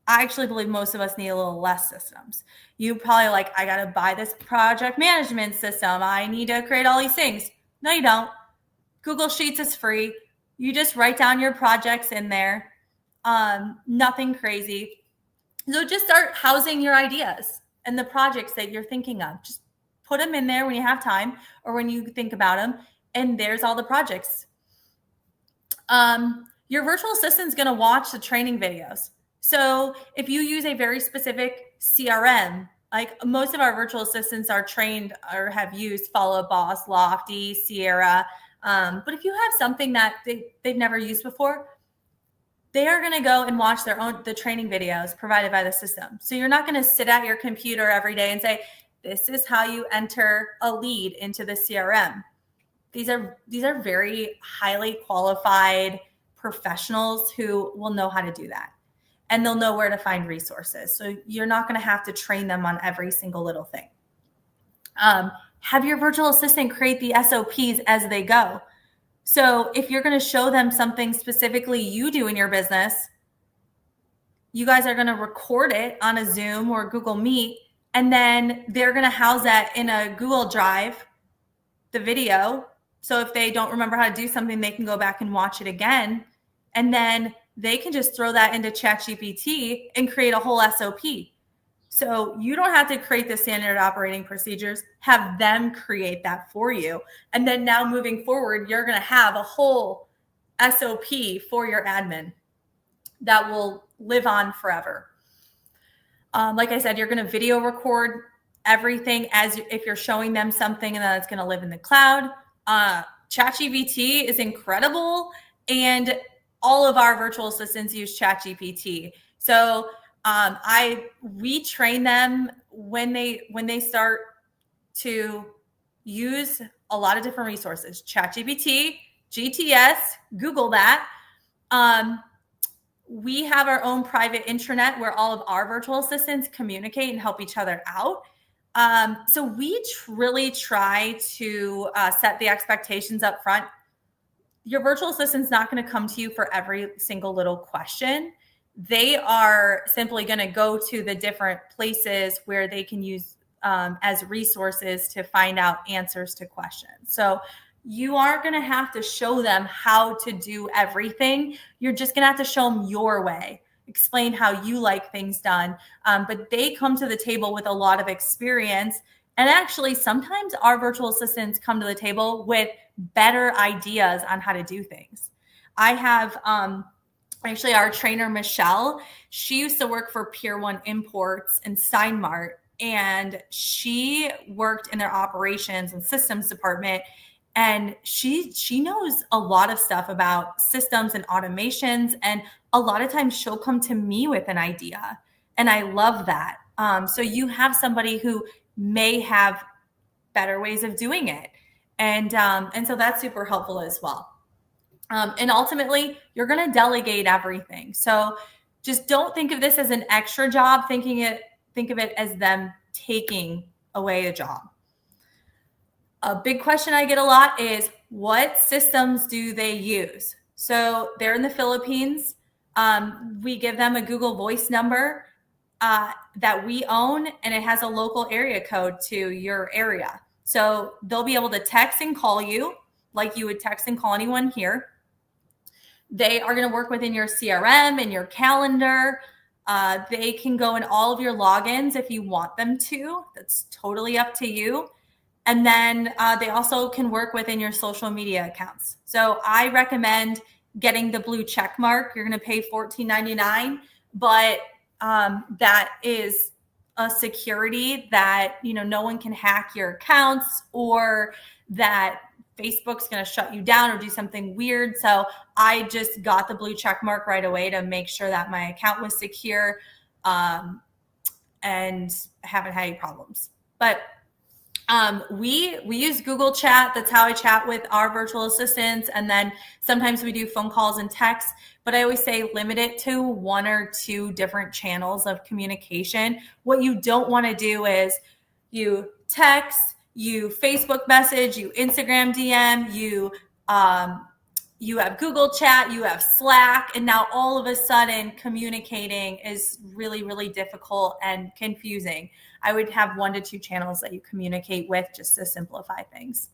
I actually believe most of us need a little less systems. You probably I got to buy this project management system. I need to create all these things. No, you don't. Google Sheets is free. You just write down your projects in there. Nothing crazy. So just start housing your ideas and the projects that you're thinking of. Just put them in there when you have time or when you think about them. And there's all the projects. Your virtual assistant is going to watch the training videos. So if you use a very specific CRM, like most of our virtual assistants are trained or have used Follow Up Boss, Lofty, Sierra. But if you have something that they've never used before, they are going to go and watch the training videos provided by the system. So you're not going to sit at your computer every day and say, this is how you enter a lead into the CRM. These are very highly qualified professionals who will know how to do that. And they'll know where to find resources. So you're not going to have to train them on every single little thing. Have your virtual assistant create the SOPs as they go. So if you're going to show them something specifically you do in your business, you guys are going to record it on a Zoom or Google Meet, and then they're going to house that in a Google Drive, the video. So if they don't remember how to do something, they can go back and watch it again. And then they can just throw that into ChatGPT and create a whole SOP. So you don't have to create the standard operating procedures, have them create that for you. And then now moving forward, you're going to have a whole SOP for your admin that will live on forever. Like I said, you're going to video record everything if you're showing them something, and then it's going to live in the cloud. ChatGPT is incredible. And all of our virtual assistants use ChatGPT. So we train them when they start to use a lot of different resources. ChatGPT, GTS, Google that. We have our own private intranet where all of our virtual assistants communicate and help each other out. So we really try to set the expectations up front. Your virtual assistant's not going to come to you for every single little question. They are simply going to go to the different places where they can use as resources to find out answers to questions. So you aren't going to have to show them how to do everything. You're just going to have to show them your way, explain how you like things done. But they come to the table with a lot of experience. And actually, sometimes our virtual assistants come to the table with better ideas on how to do things. I have actually our trainer, Michelle, she used to work for Pier 1 Imports and Steinmart, and she worked in their operations and systems department. And she knows a lot of stuff about systems and automations. And a lot of times she'll come to me with an idea. And I love that. So you have somebody who may have better ways of doing it. And so that's super helpful as well. And ultimately, you're going to delegate everything. So just don't think of this as an extra job. Think of it as them taking away a job. A big question I get a lot is, what systems do they use? So they're in the Philippines. We give them a Google Voice number that we own, and it has a local area code to your area. So they'll be able to text and call you like you would text and call anyone here. They are going to work within your CRM and your calendar. They can go in all of your logins if you want them to. That's totally up to you. And then they also can work within your social media accounts. So I recommend getting the blue check mark. You're going to pay $14.99, but that is a security that, no one can hack your accounts, or that Facebook's going to shut you down or do something weird. So I just got the blue check mark right away to make sure that my account was secure, and haven't had any problems. But we use Google Chat. That's how I chat with our virtual assistants. And then sometimes we do phone calls and texts, but I always say limit it to 1 or 2 different channels of communication. What you don't want to do is you text, you Facebook message, you Instagram DM, you have Google Chat, you have Slack, and now all of a sudden communicating is really, really difficult and confusing. I would have 1 to 2 channels that you communicate with, just to simplify things.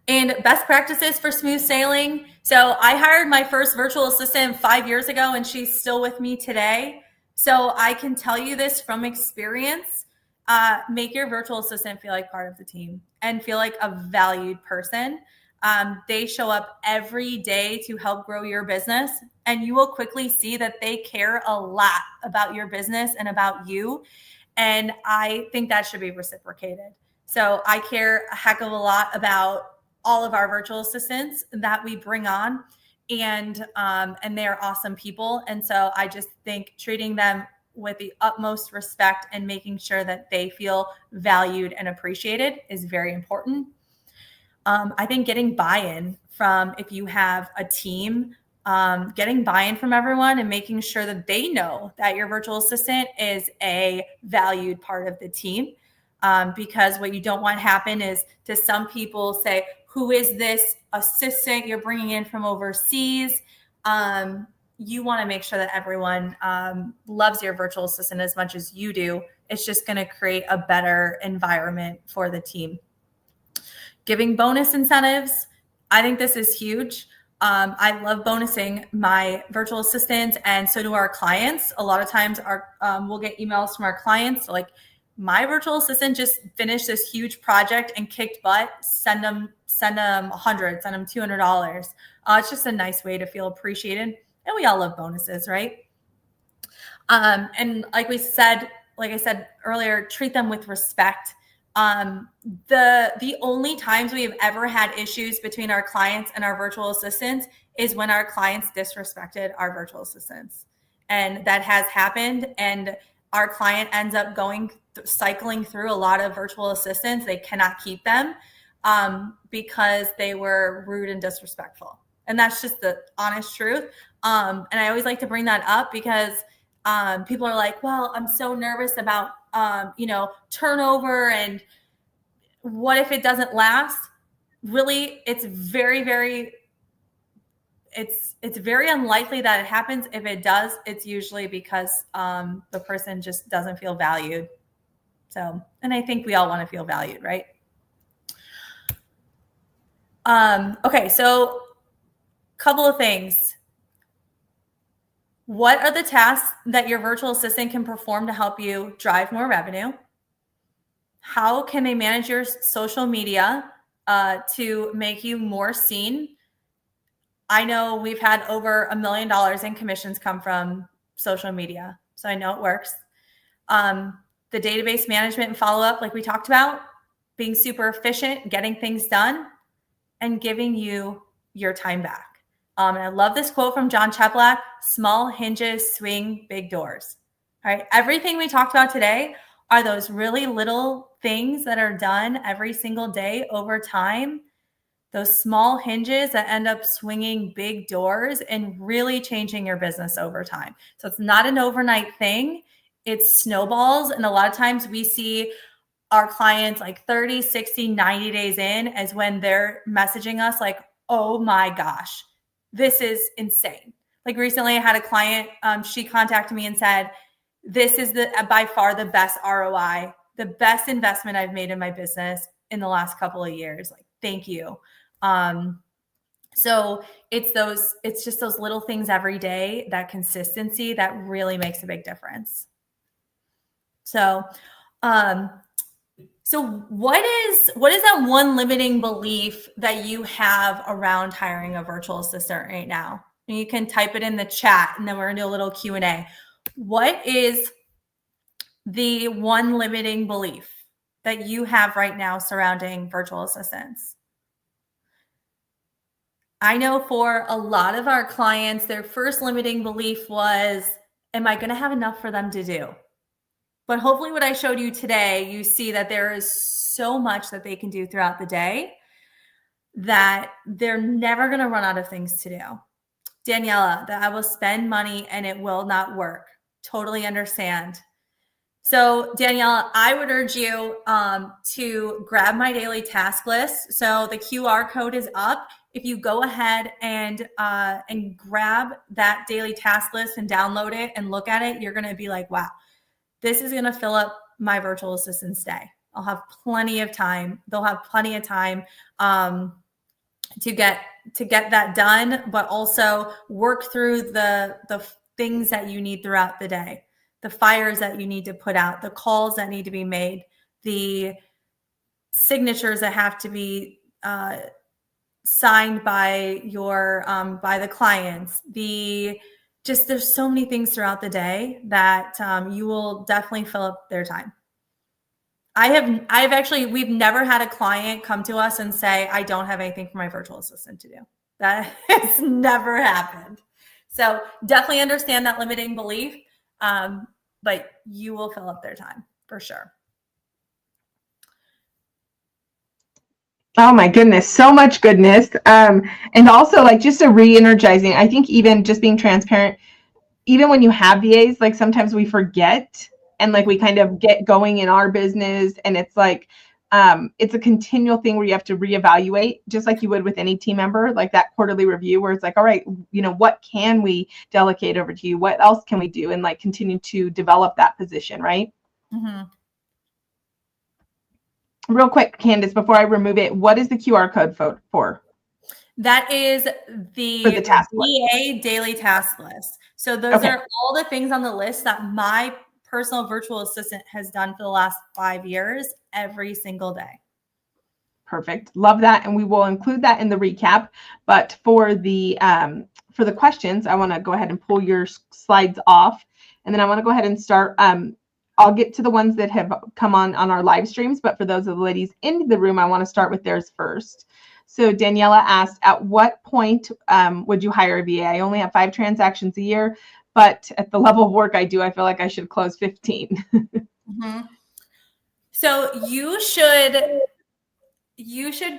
And best practices for smooth sailing. So I hired my first virtual assistant 5 years ago, and she's still with me today. So I can tell you this from experience. Make your virtual assistant feel like part of the team and feel like a valued person. They show up every day to help grow your business, and you will quickly see that they care a lot about your business and about you. And I think that should be reciprocated. So I care a heck of a lot about all of our virtual assistants that we bring on, and they're awesome people. And so I just think treating them with the utmost respect and making sure that they feel valued and appreciated is very important. I think getting buy-in from, if you have a team, getting buy-in from everyone and making sure that they know that your virtual assistant is a valued part of the team. Because what you don't want to happen is to some people say, who is this assistant you're bringing in from overseas? You want to make sure that everyone loves your virtual assistant as much as you do. It's just going to create a better environment for the team. Giving bonus incentives. I think this is huge. I love bonusing my virtual assistants, and so do our clients. A lot of times we'll get emails from our clients like, my virtual assistant just finished this huge project and kicked butt. Send them $100, send them $200. It's just a nice way to feel appreciated. And we all love bonuses, right? And like I said earlier, treat them with respect. The only times we have ever had issues between our clients and our virtual assistants is when our clients disrespected our virtual assistants. And that has happened. And our client ends up cycling through a lot of virtual assistants. They cannot keep them because they were rude and disrespectful. And that's just the honest truth. And I always like to bring that up because people are like, well, I'm so nervous about, turnover, and what if it doesn't last? Really, it's very, very, it's very unlikely that it happens. If it does, it's usually because the person just doesn't feel valued. So, and I think we all want to feel valued, right? Okay, so couple of things. What are the tasks that your virtual assistant can perform to help you drive more revenue? How can they manage your social media to make you more seen. I know we've had over $1 million in commissions come from social media, so I know it works. The database management and follow-up, like we talked about, being super efficient, getting things done, and giving you your time back. And I love this quote from John Cheplack: small hinges swing big doors. All right. Everything we talked about today are those really little things that are done every single day over time. Those small hinges that end up swinging big doors and really changing your business over time. So it's not an overnight thing. It's snowballs. And a lot of times we see our clients like 30, 60, 90 days in as when they're messaging us like, oh my gosh, this is insane. Like recently I had a client, she contacted me and said, this is by far the best ROI, the best investment I've made in my business in the last couple of years. Like, thank you. So it's just those little things every day, that consistency that really makes a big difference. So what is that one limiting belief that you have around hiring a virtual assistant right now? And you can type it in the chat and then we're gonna do a little Q&A. What is the one limiting belief that you have right now surrounding virtual assistants? I know for a lot of our clients, their first limiting belief was, am I going to have enough for them to do? But hopefully what I showed you today, you see that there is so much that they can do throughout the day that they're never going to run out of things to do. Daniela, that I will spend money and it will not work. Totally understand. So Daniela, I would urge you to grab my daily task list. So the QR code is up. If you go ahead and grab that daily task list and download it and look at it, you're going to be like, wow, this is going to fill up my virtual assistant's day. I'll have plenty of time. They'll have plenty of time to get that done, but also work through the things that you need throughout the day, the fires that you need to put out, the calls that need to be made, the signatures that have to be signed by by the clients. There's so many things throughout the day that you will definitely fill up their time. We've never had a client come to us and say, I don't have anything for my virtual assistant to do. That has never happened. So definitely understand that limiting belief, but you will fill up their time for sure.
Oh my goodness, so much goodness. And also like just a re-energizing, I think even just being transparent, even when you have VAs, like sometimes we forget and like we kind of get going in our business and it's like, it's a continual thing where you have to reevaluate just like you would with any team member, like that quarterly review where it's like, all right, what can we delegate over to you? What else can we do? And like continue to develop that position, right? Mm-hmm. Real quick, Candace, before I remove it, what is the QR code for?
That is the VA daily task list. So those are all the things on the list that my personal virtual assistant has done for the last 5 years, every single day.
Perfect. Love that. And we will include that in the recap. But for the questions, I want to go ahead and pull your slides off. And then I want to go ahead and start. I'll get to the ones that have come on our live streams, but for those of the ladies in the room, I want to start with theirs first. So Daniela asked, at what point would you hire a VA? I only have 5 transactions a year, but at the level of work I do, I feel like I should close 15.
Mm-hmm. So you should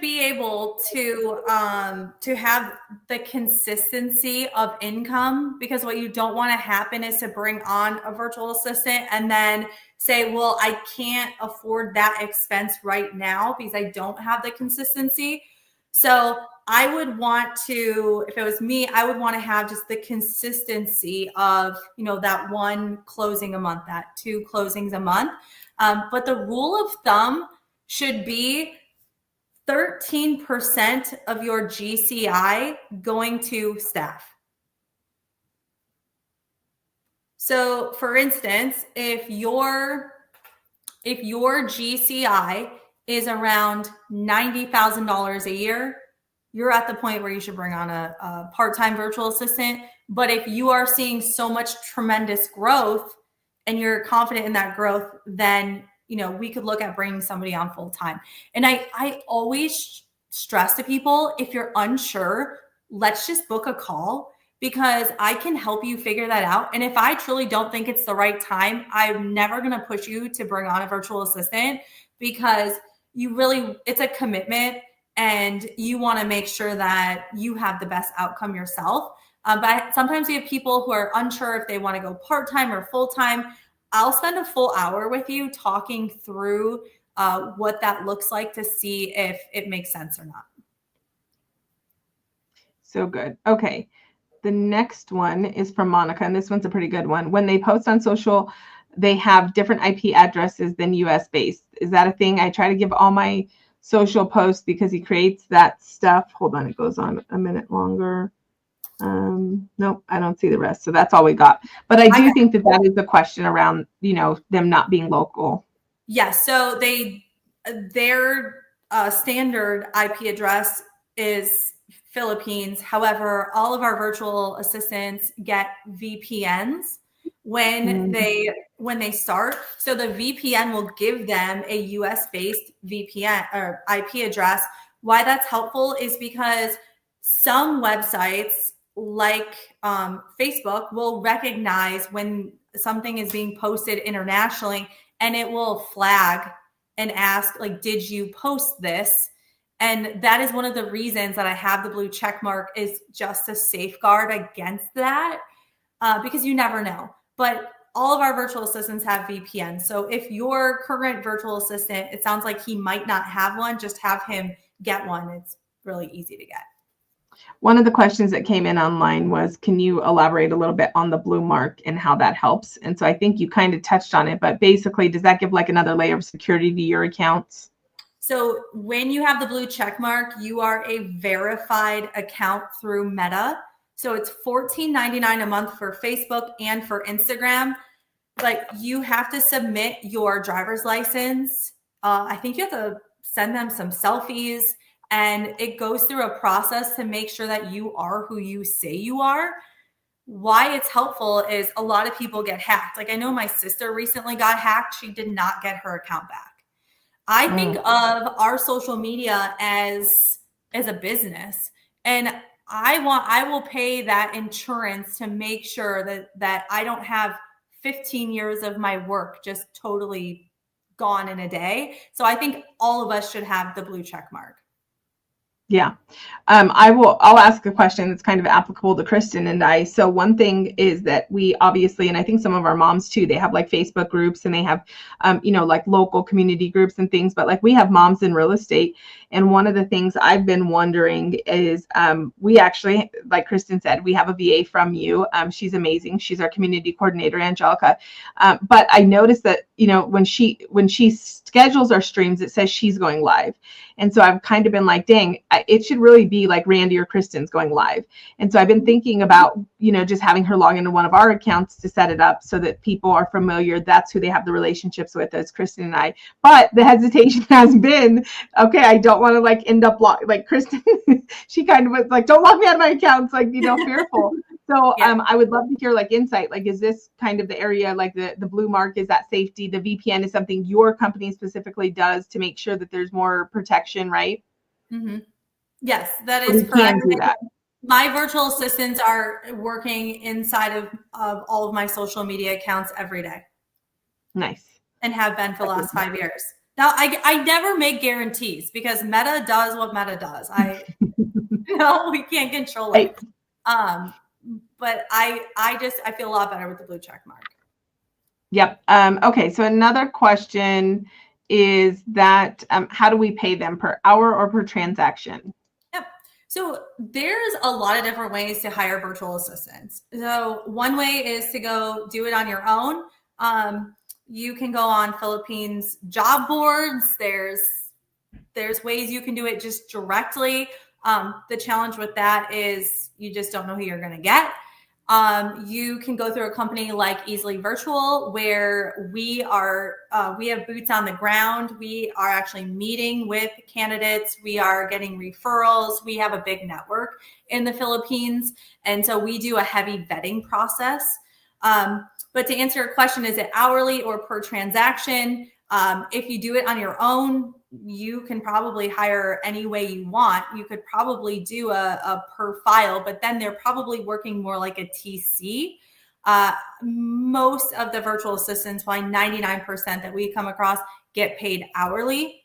be able to have the consistency of income, because what you don't want to happen is to bring on a virtual assistant and then say, well, I can't afford that expense right now because I don't have the consistency. So I would want to, if it was me, I would want to have just the consistency of, that 1 closing a month, that 2 closings a month. But the rule of thumb should be 13% of your GCI going to staff. So for instance, if your GCI is around $90,000 a year, you're at the point where you should bring on a part-time virtual assistant. But if you are seeing so much tremendous growth and you're confident in that growth, then, you know, we could look at bringing somebody on full-time. And I always stress to people, if you're unsure, let's just book a call, because I can help you figure that out. And if I truly don't think it's the right time, I'm never going to push you to bring on a virtual assistant, because it's a commitment and you want to make sure that you have the best outcome yourself. But sometimes we have people who are unsure if they want to go part-time or full-time. I'll spend a full hour with you talking through what that looks like to see if it makes sense or not.
So good. Okay. The next one is from Monica, and this one's a pretty good one. When they post on social, they have different IP addresses than US based. Is that a thing? I try to give all my social posts because he creates that stuff. Hold on, it goes on a minute longer. Nope, I don't see the rest. So that's all we got. But I do think that is the question around, you know, them not being local.
Yes. So their standard IP address is Philippines. However, all of our virtual assistants get VPNs when they start. So the VPN will give them a US based VPN or IP address. Why that's helpful is because some websites like Facebook will recognize when something is being posted internationally, and it will flag and ask, like, did you post this? And that is one of the reasons that I have the blue check mark, is just to safeguard against that, because you never know. But all of our virtual assistants have VPN. So if your current virtual assistant, it sounds like he might not have one, just have him get one. It's really easy to get.
One of the questions that came in online was, can you elaborate a little bit on the blue mark and how that helps? And so I think you kind of touched on it, but basically, does that give like another layer of security to your accounts?
So when you have the blue check mark, you are a verified account through Meta. So it's $14.99 a month for Facebook and for Instagram. Like, you have to submit your driver's license. I think you have to send them some selfies, and it goes through a process to make sure that you are who you say you are. Why it's helpful is a lot of people get hacked. Like, I know my sister recently got hacked. She did not get her account back. I think of our social media as a business, and I will pay that insurance to make sure that I don't have 15 years of my work just totally gone in a day. So I think all of us should have the blue check mark.
Yeah. I'll ask a question that's kind of applicable to Kristen and I. So one thing is that we obviously, and I think some of our moms too, they have like Facebook groups, and they have, like local community groups and things, but like we have Moms in Real Estate. And one of the things I've been wondering is, we actually, like Kristen said, we have a VA from you. She's amazing. She's our community coordinator, Angelica. But I noticed that, when she schedules our streams, it says she's going live. And so I've kind of been like, dang, it should really be like Randy or Kristen's going live. And so I've been thinking about, just having her log into one of our accounts to set it up so that people are familiar. That's who they have the relationships with, as Kristen and I. But the hesitation has been, okay, I don't want to like end up like Kristen. She kind of was like, don't log me out of my accounts, like, fearful. So yeah. I would love to hear like insight. Like, is this kind of the area, like the blue mark, is that safety? The VPN is something your company specifically does to make sure that there's more protection, right?
Mm-hmm. Yes, that is correct.
Do that.
My virtual assistants are working inside of all of my social media accounts every day.
Nice.
And have been for the last 5 years. Now, I never make guarantees because Meta does what Meta does. We can't control it. But I feel a lot better with the blue check mark.
Yep. Okay. So another question is that how do we pay them, per hour or per transaction?
Yep. So there's a lot of different ways to hire virtual assistants. So one way is to go do it on your own. You can go on Philippines job boards. There's ways you can do it just directly. The challenge with that is you just don't know who you're going to get. You can go through a company like Easily Virtual, where we have boots on the ground. We are actually meeting with candidates. We are getting referrals. We have a big network in the Philippines. And so we do a heavy vetting process. But to answer your question, is it hourly or per transaction? If you do it on your own, you can probably hire any way you want. You could probably do a per file, but then they're probably working more like a TC. Most of the virtual assistants, probably 99% that we come across, get paid hourly.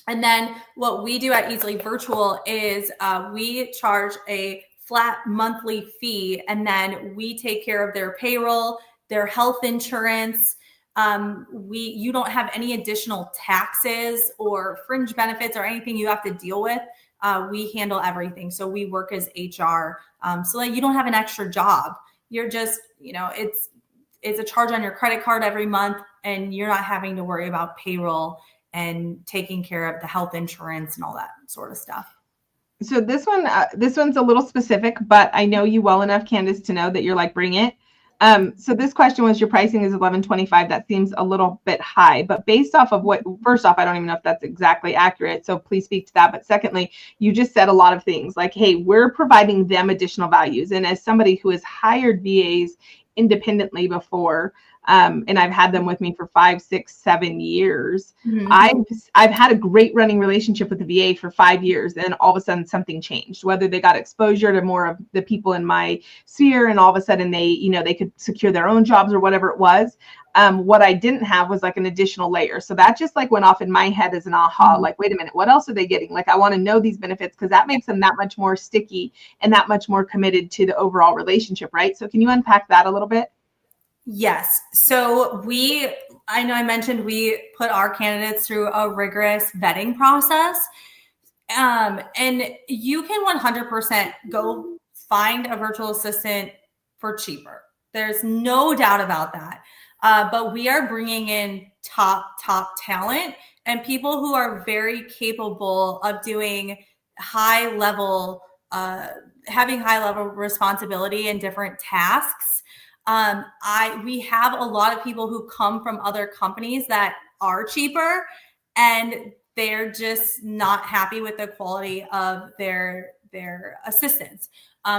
And then what we do at Easily Virtual is we charge a flat monthly fee, and then we take care of their payroll, their health insurance. You don't have any additional taxes or fringe benefits or anything you have to deal with. We handle everything. So we work as HR. So that you don't have an extra job. You're just, it's a charge on your credit card every month, and you're not having to worry about payroll and taking care of the health insurance and all that sort of stuff.
So this one's a little specific, but I know you well enough, Candace, to know that you're like, bring it. So this question was, your pricing is $11.25. That seems a little bit high, but based off of first off, I don't even know if that's exactly accurate. So please speak to that. But secondly, you just said a lot of things like, hey, we're providing them additional values. And as somebody who has hired VAs independently before, and I've had them with me for 5, 6, 7 years. Mm-hmm. I've had a great running relationship with the VA for 5 years, and all of a sudden something changed, whether they got exposure to more of the people in my sphere, and all of a sudden they could secure their own jobs or whatever it was. What I didn't have was like an additional layer. So that just like went off in my head as an aha, mm-hmm. Like, wait a minute, what else are they getting? Like, I want to know these benefits, because that makes them that much more sticky and that much more committed to the overall relationship, right? So can you unpack that a little bit?
Yes. So I know I mentioned we put our candidates through a rigorous vetting process. And you can 100% go find a virtual assistant for cheaper. There's no doubt about that. But we are bringing in top talent and people who are very capable of doing having high level responsibility in different tasks. We have a lot of people who come from other companies that are cheaper, and they're just not happy with the quality of their assistants.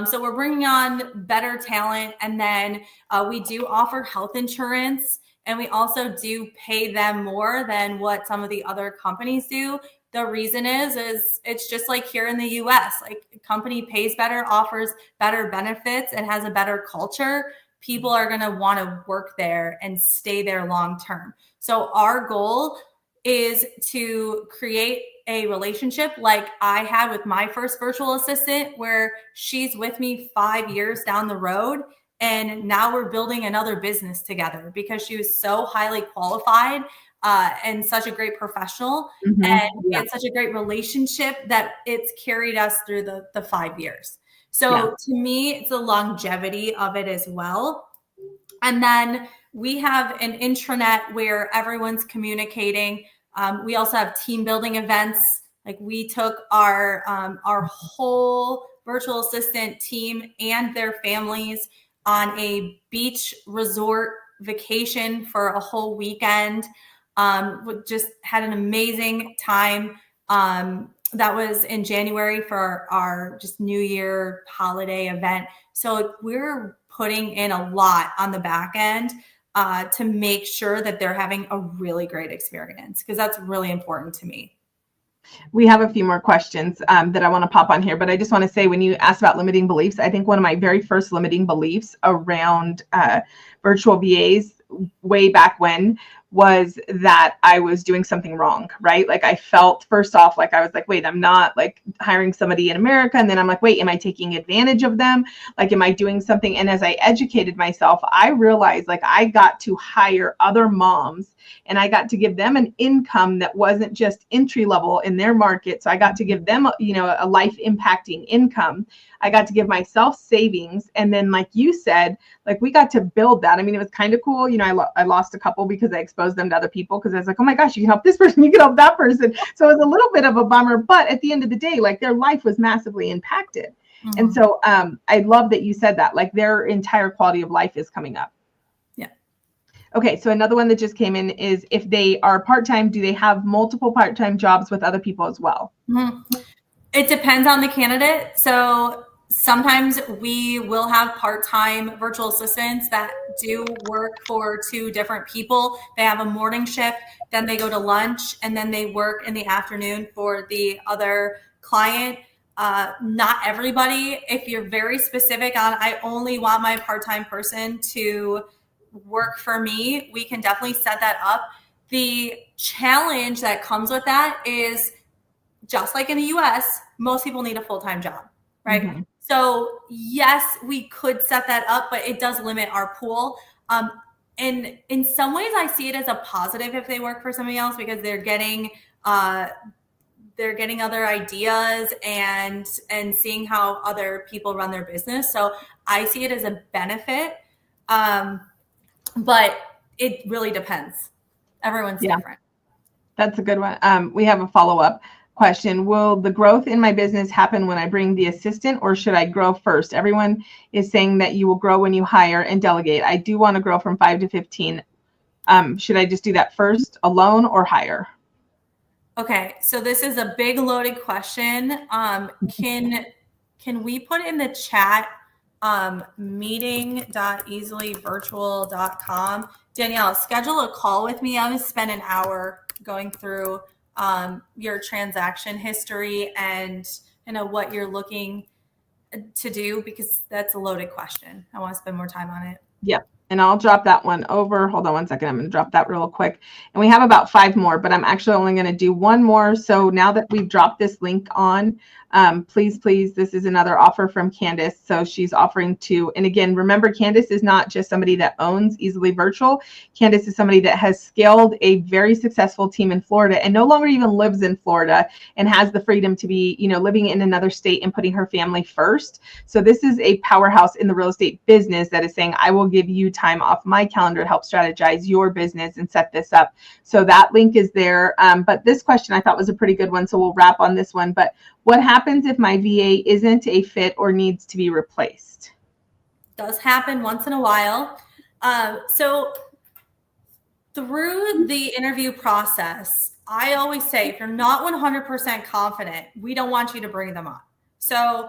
So we're bringing on better talent, and then we do offer health insurance, and we also do pay them more than what some of the other companies do. The reason is it's just like here in the US, like a company pays better, offers better benefits, and has a better culture. People are going to want to work there and stay there long term. So our goal is to create a relationship like I had with my first virtual assistant, where she's with me 5 years down the road. And now we're building another business together because she was so highly qualified and such a great professional. Mm-hmm. And we had such a great relationship that it's carried us through the 5 years. So to me, it's the longevity of it as well. And then we have an intranet where everyone's communicating. We also have team building events. Like, we took our whole virtual assistant team and their families on a beach resort vacation for a whole weekend. We just had an amazing time. That was in January for our just New Year holiday event. So we're putting in a lot on the back end to make sure that they're having a really great experience, because that's really important to me.
We have a few more questions that I want to pop on here, but I just want to say, when you asked about limiting beliefs, I think one of my very first limiting beliefs around virtual VAs way back when was that I was doing something wrong, right? Like, I felt, first off, like I was like, wait, I'm not like hiring somebody in America. And then I'm like, wait, am I taking advantage of them? Like, am I doing something? And as I educated myself, I realized like I got to hire other moms, and I got to give them an income that wasn't just entry level in their market. So I got to give them, a life impacting income. I got to give myself savings. And then, like you said, like, we got to build that. I mean, it was kind of cool. I lost a couple because I exposed them to other people, because I was like, oh my gosh, you can help this person, you can help that person. So it was a little bit of a bummer, but at the end of the day, like, their life was massively impacted. And so I love that you said that, like their entire quality of life is coming up.
Yeah.
Okay. So another one that just came in is, if they are part-time, do they have multiple part-time jobs with other people as well?
It depends on the candidate. So sometimes we will have part-time virtual assistants that do work for 2 different people. They have a morning shift, then they go to lunch, and then they work in the afternoon for the other client. Not everybody. If you're very specific on, I only want my part-time person to work for me, we can definitely set that up. The challenge that comes with that is, just like in the US, most people need a full-time job, right? Mm-hmm. So yes, we could set that up, but it does limit our pool. And in some ways, I see it as a positive if they work for somebody else, because they're getting other ideas and seeing how other people run their business. So I see it as a benefit, but it really depends. Everyone's different.
That's a good one. We have a follow-up question. Will the growth in my business happen when I bring the assistant, or should I grow first? Everyone is saying that you will grow when you hire and delegate. I do want to grow from 5 to 15. Should I just do that first alone or hire?
Okay, so this is a big loaded question. Can we put in the chat meeting.easilyvirtual.com? Danielle, schedule a call with me. I'm going to spend an hour going through your transaction history and what you're looking to do, because that's a loaded question. I want to spend more time on it.
Yep. And I'll drop that one over. Hold on one second. I'm going to drop that real quick. And we have about 5 more, but I'm actually only going to do 1 more. So now that we've dropped this link on, please, this is another offer from Candace. So she's offering to, and again, remember, Candace is not just somebody that owns Easily Virtual. Candace is somebody that has scaled a very successful team in Florida and no longer even lives in Florida and has the freedom to be, living in another state and putting her family first. So this is a powerhouse in the real estate business that is saying, I will give you time off my calendar to help strategize your business and set this up. So that link is there. But this question I thought was a pretty good one. So we'll wrap on this one. But what happens if my VA isn't a fit or needs to be replaced?
Does happen once in a while. So through the interview process, I always say, if you're not 100% confident, we don't want you to bring them on. So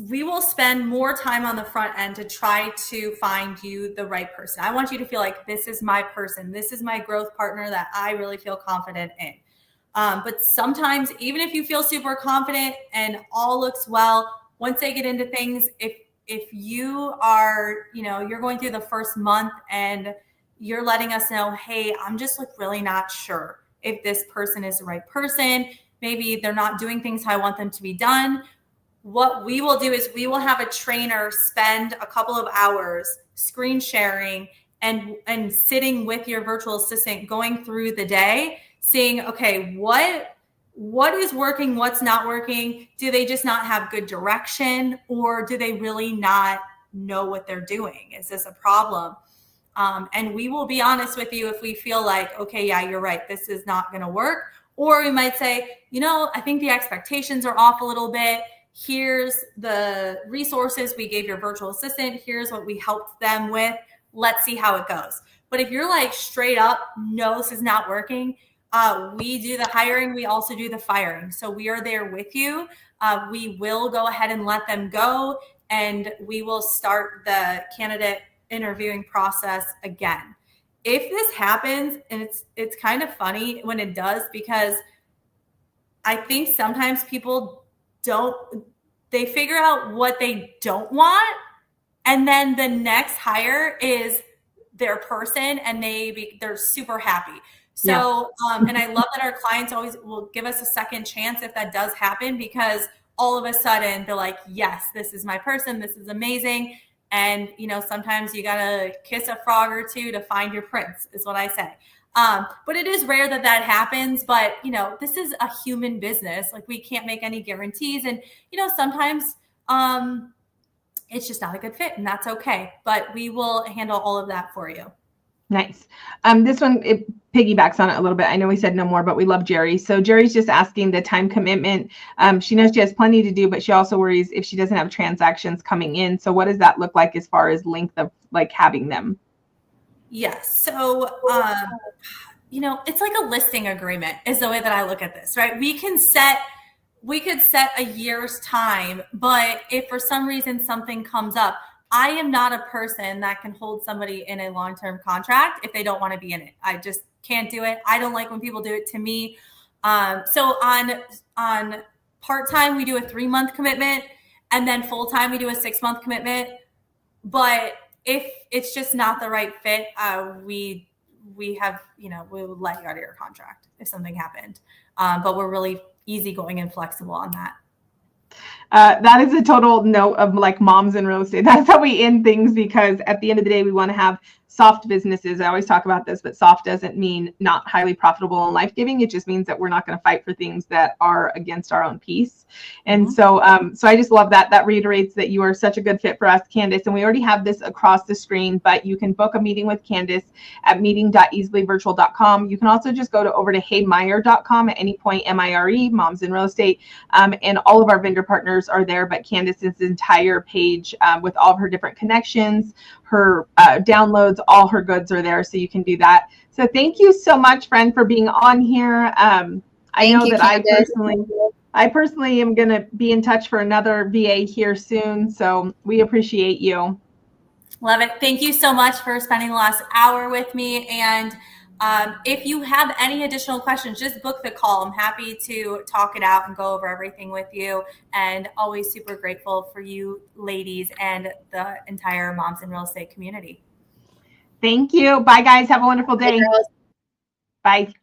we will spend more time on the front end to try to find you the right person. I want you to feel like, this is my person. This is my growth partner that I really feel confident in. But sometimes, even if you feel super confident and all looks well, once they get into things, if you are, you're going through the first month and you're letting us know, hey, I'm just really not sure if this person is the right person. Maybe they're not doing things how I want them to be done. What we will do is we will have a trainer spend a couple of hours screen sharing and sitting with your virtual assistant, going through the day, seeing, okay, what is working, what's not working? Do they just not have good direction, or do they really not know what they're doing? Is this a problem? And we will be honest with you if we feel like, okay, yeah, you're right, this is not going to work. Or we might say, I think the expectations are off a little bit. Here's the resources we gave your virtual assistant. Here's what we helped them with. Let's see how it goes. But if you're like straight up, no, this is not working, we do the hiring. We also do the firing. So we are there with you. We will go ahead and let them go, and we will start the candidate interviewing process again. If this happens, and it's kind of funny when it does, because I think sometimes people they figure out what they don't want, and then the next hire is their person, and they're super happy. So, and I love that our clients always will give us a second chance if that does happen, because all of a sudden they're like, yes, this is my person. This is amazing. And, sometimes you got to kiss a frog or two to find your prince, is what I say. But it is rare that happens. But, this is a human business. Like, we can't make any guarantees. And, sometimes it's just not a good fit, and that's okay. But we will handle all of that for you.
Nice. This one, it piggybacks on it a little bit. I know we said no more, but we love Jerry. So Jerry's just asking the time commitment. She knows she has plenty to do, but she also worries if she doesn't have transactions coming in. So what does that look like as far as length of like having them?
Yes. So, it's like a listing agreement is the way that I look at this, right? We could set a year's time, but if for some reason something comes up, I am not a person that can hold somebody in a long-term contract if they don't want to be in it. I just can't do it. I don't like when people do it to me. So on part-time, we do a 3-month commitment, and then full-time, we do a 6-month commitment. But if it's just not the right fit, we would let you out of your contract if something happened. But we're really easygoing and flexible on that.
That is a total note of like moms in real estate. That's how we end things, because at the end of the day, we want to have soft businesses. I always talk about this, but soft doesn't mean not highly profitable and life-giving. It just means that we're not going to fight for things that are against our own peace. And so I just love that. That reiterates that you are such a good fit for us, Candace. And we already have this across the screen, but you can book a meeting with Candace at meeting.easilyvirtual.com. You can also just go over to heymeyer.com at any point, MIRE, Moms in Real Estate. And all of our vendor partners are there, but Candace's entire page with all of her different connections, her downloads, all her goods are there, so you can do that. So thank you so much, friend, for being on here. I know that I personally am going to be in touch for another VA here soon, so we appreciate you.
Love it. Thank you so much for spending the last hour with me. And if you have any additional questions, just book the call. I'm happy to talk it out and go over everything with you. And always super grateful for you ladies and the entire Moms in Real Estate community.
Thank you. Bye, guys. Have a wonderful day. Bye.